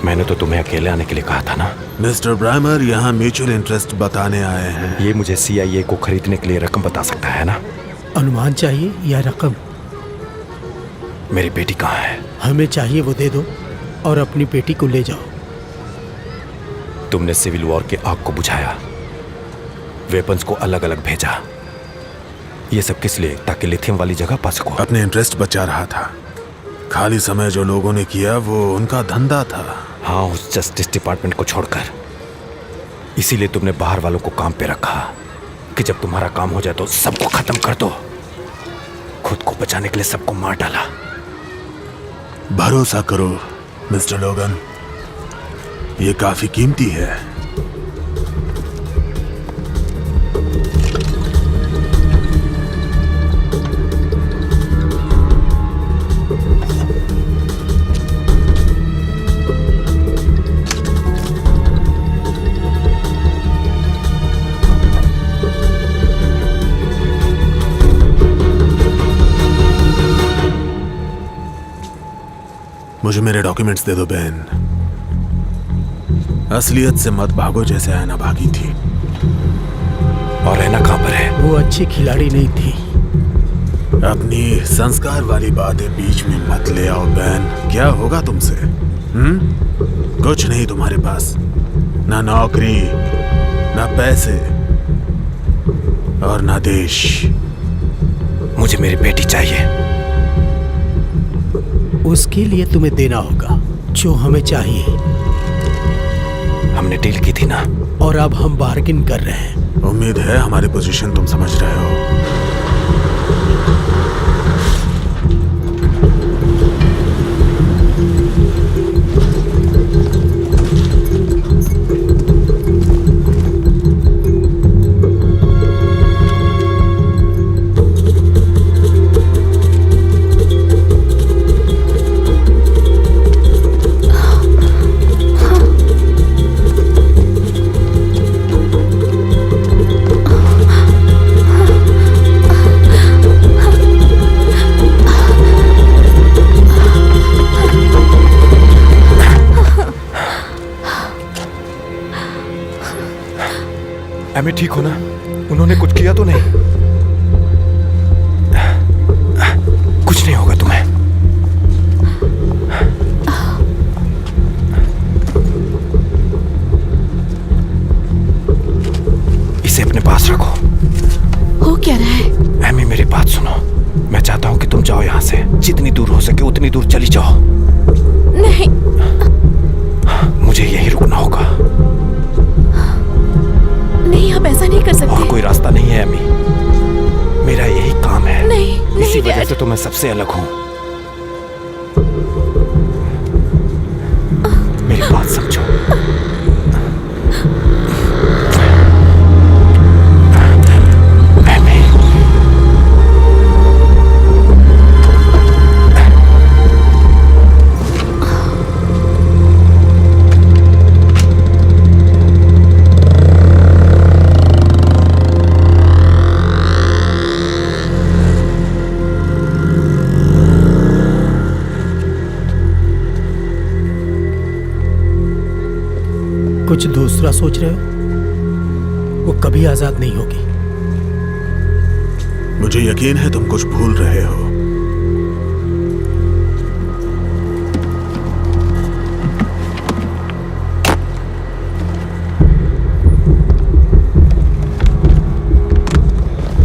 मैंने तो तुम्हें अकेले आने के लिए कहा था ना। मिस्टर ब्राइमर यहाँ म्यूचुअल इंटरेस्ट बताने आए हैं। ये मुझे CIA को खरीदने के लिए रकम बता सकता है ना? अनुमान चाहिए या रकम? मेरी बेटी कहाँ है? हमें चाहिए वो दे दो और अपनी बेटी को ले जाओ। तुमने सिविल वॉर के आग को बुझाया, वेपन्स को अलग अलग भेजा। ये सब किस लिए? ताकि लिथियम वाली जगह पा सको। अपने इंटरेस्ट बचा रहा था। खाली समय जो लोगों ने किया वो उनका धंधा था। हाँ, उस जस्टिस डिपार्टमेंट को छोड़कर। इसीलिए तुमने बाहर वालों को काम पे रखा कि जब तुम्हारा काम हो जाए तो सबको खत्म कर दो। खुद को बचाने के लिए सबको मार डाला। भरोसा करो मिस्टर लोगन, ये काफी कीमती है। मुझे मेरे डॉक्यूमेंट्स दे दो बहन। असलियत से मत भागो जैसे आना भागी थी। और रहना कहाँ पर है? वो अच्छी खिलाड़ी नहीं थी। अपनी संस्कार वाली बातें बीच में मत ले आओ बहन। क्या होगा तुमसे? कुछ नहीं तुम्हारे पास, ना नौकरी, ना पैसे और ना देश। मुझे मेरी बेटी चाहिए। उसके लिए तुम्हें देना होगा जो हमें चाहिए। हमने डील की थी ना। और अब हम बार्गिन कर रहे हैं। उम्मीद है हमारी पोजीशन तुम समझ रहे हो। एमी ठीक हो ना? उन्होंने कुछ किया तो नहीं? कुछ नहीं होगा तुम्हें। इसे अपने पास रखो। हो क्या रहा है? एमी मेरी बात सुनो। मैं चाहता हूं कि तुम जाओ यहाँ से। जितनी दूर हो सके उतनी दूर चली जाओ। नहीं, मुझे यहीं रुकना होगा। नहीं, आप ऐसा नहीं कर सकते। और कोई रास्ता नहीं है एमी। मेरा यही काम है। नहीं, इसी नहीं वजह से तो मैं सबसे अलग हूँ। मेरी बात समझो। एमी, कुछ दूसरा सोच रहे हो? वो कभी आजाद नहीं होगी। मुझे यकीन है तुम कुछ भूल रहे हो।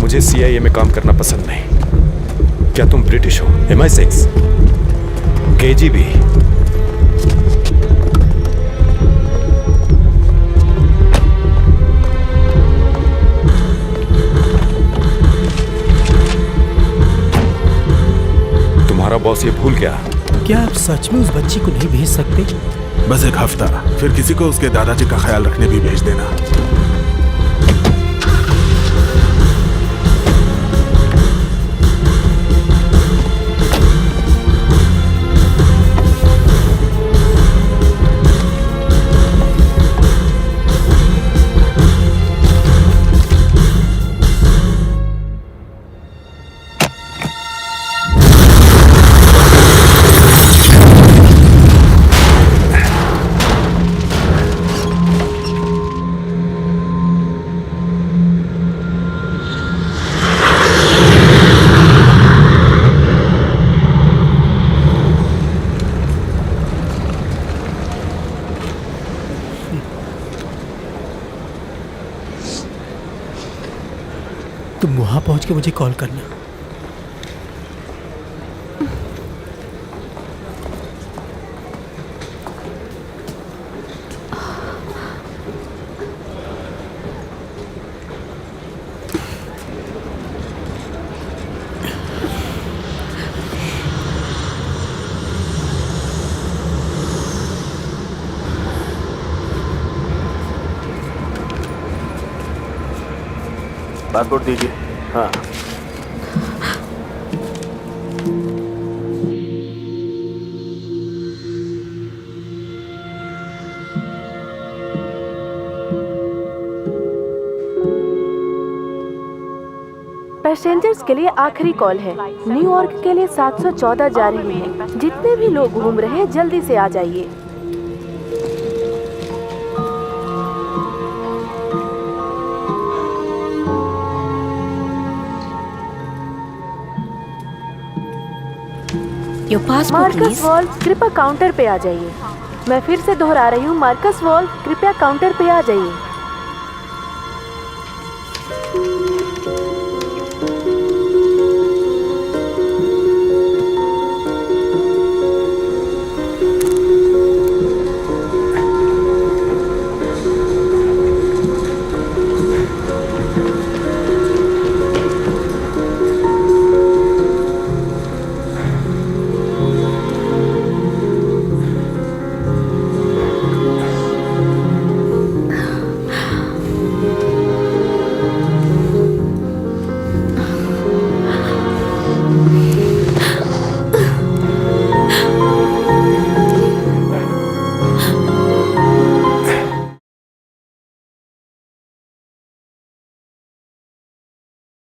मुझे CIA में काम करना पसंद नहीं। क्या तुम ब्रिटिश हो? MI6, KGB? तुम्हारा बॉस ये भूल गया? क्या आप सच में उस बच्ची को नहीं भेज सकते? बस एक हफ्ता, फिर किसी को उसके दादाजी का ख्याल रखने भी भेज देना। वहाँ पहुँच के मुझे कॉल करना। पासपोर्ट दीजिए। हाँ, पैसेंजर्स के लिए आखिरी कॉल है। न्यूयॉर्क के लिए 714 जा रही है। जितने भी लोग घूम रहे हैं जल्दी से आ जाइए। Your passport Marcus please. Wolf, कृपया काउंटर पे आ जाइए। मैं फिर से दोहरा रही हूँ, मार्कस वॉल्फ, कृपया काउंटर पे आ जाइए।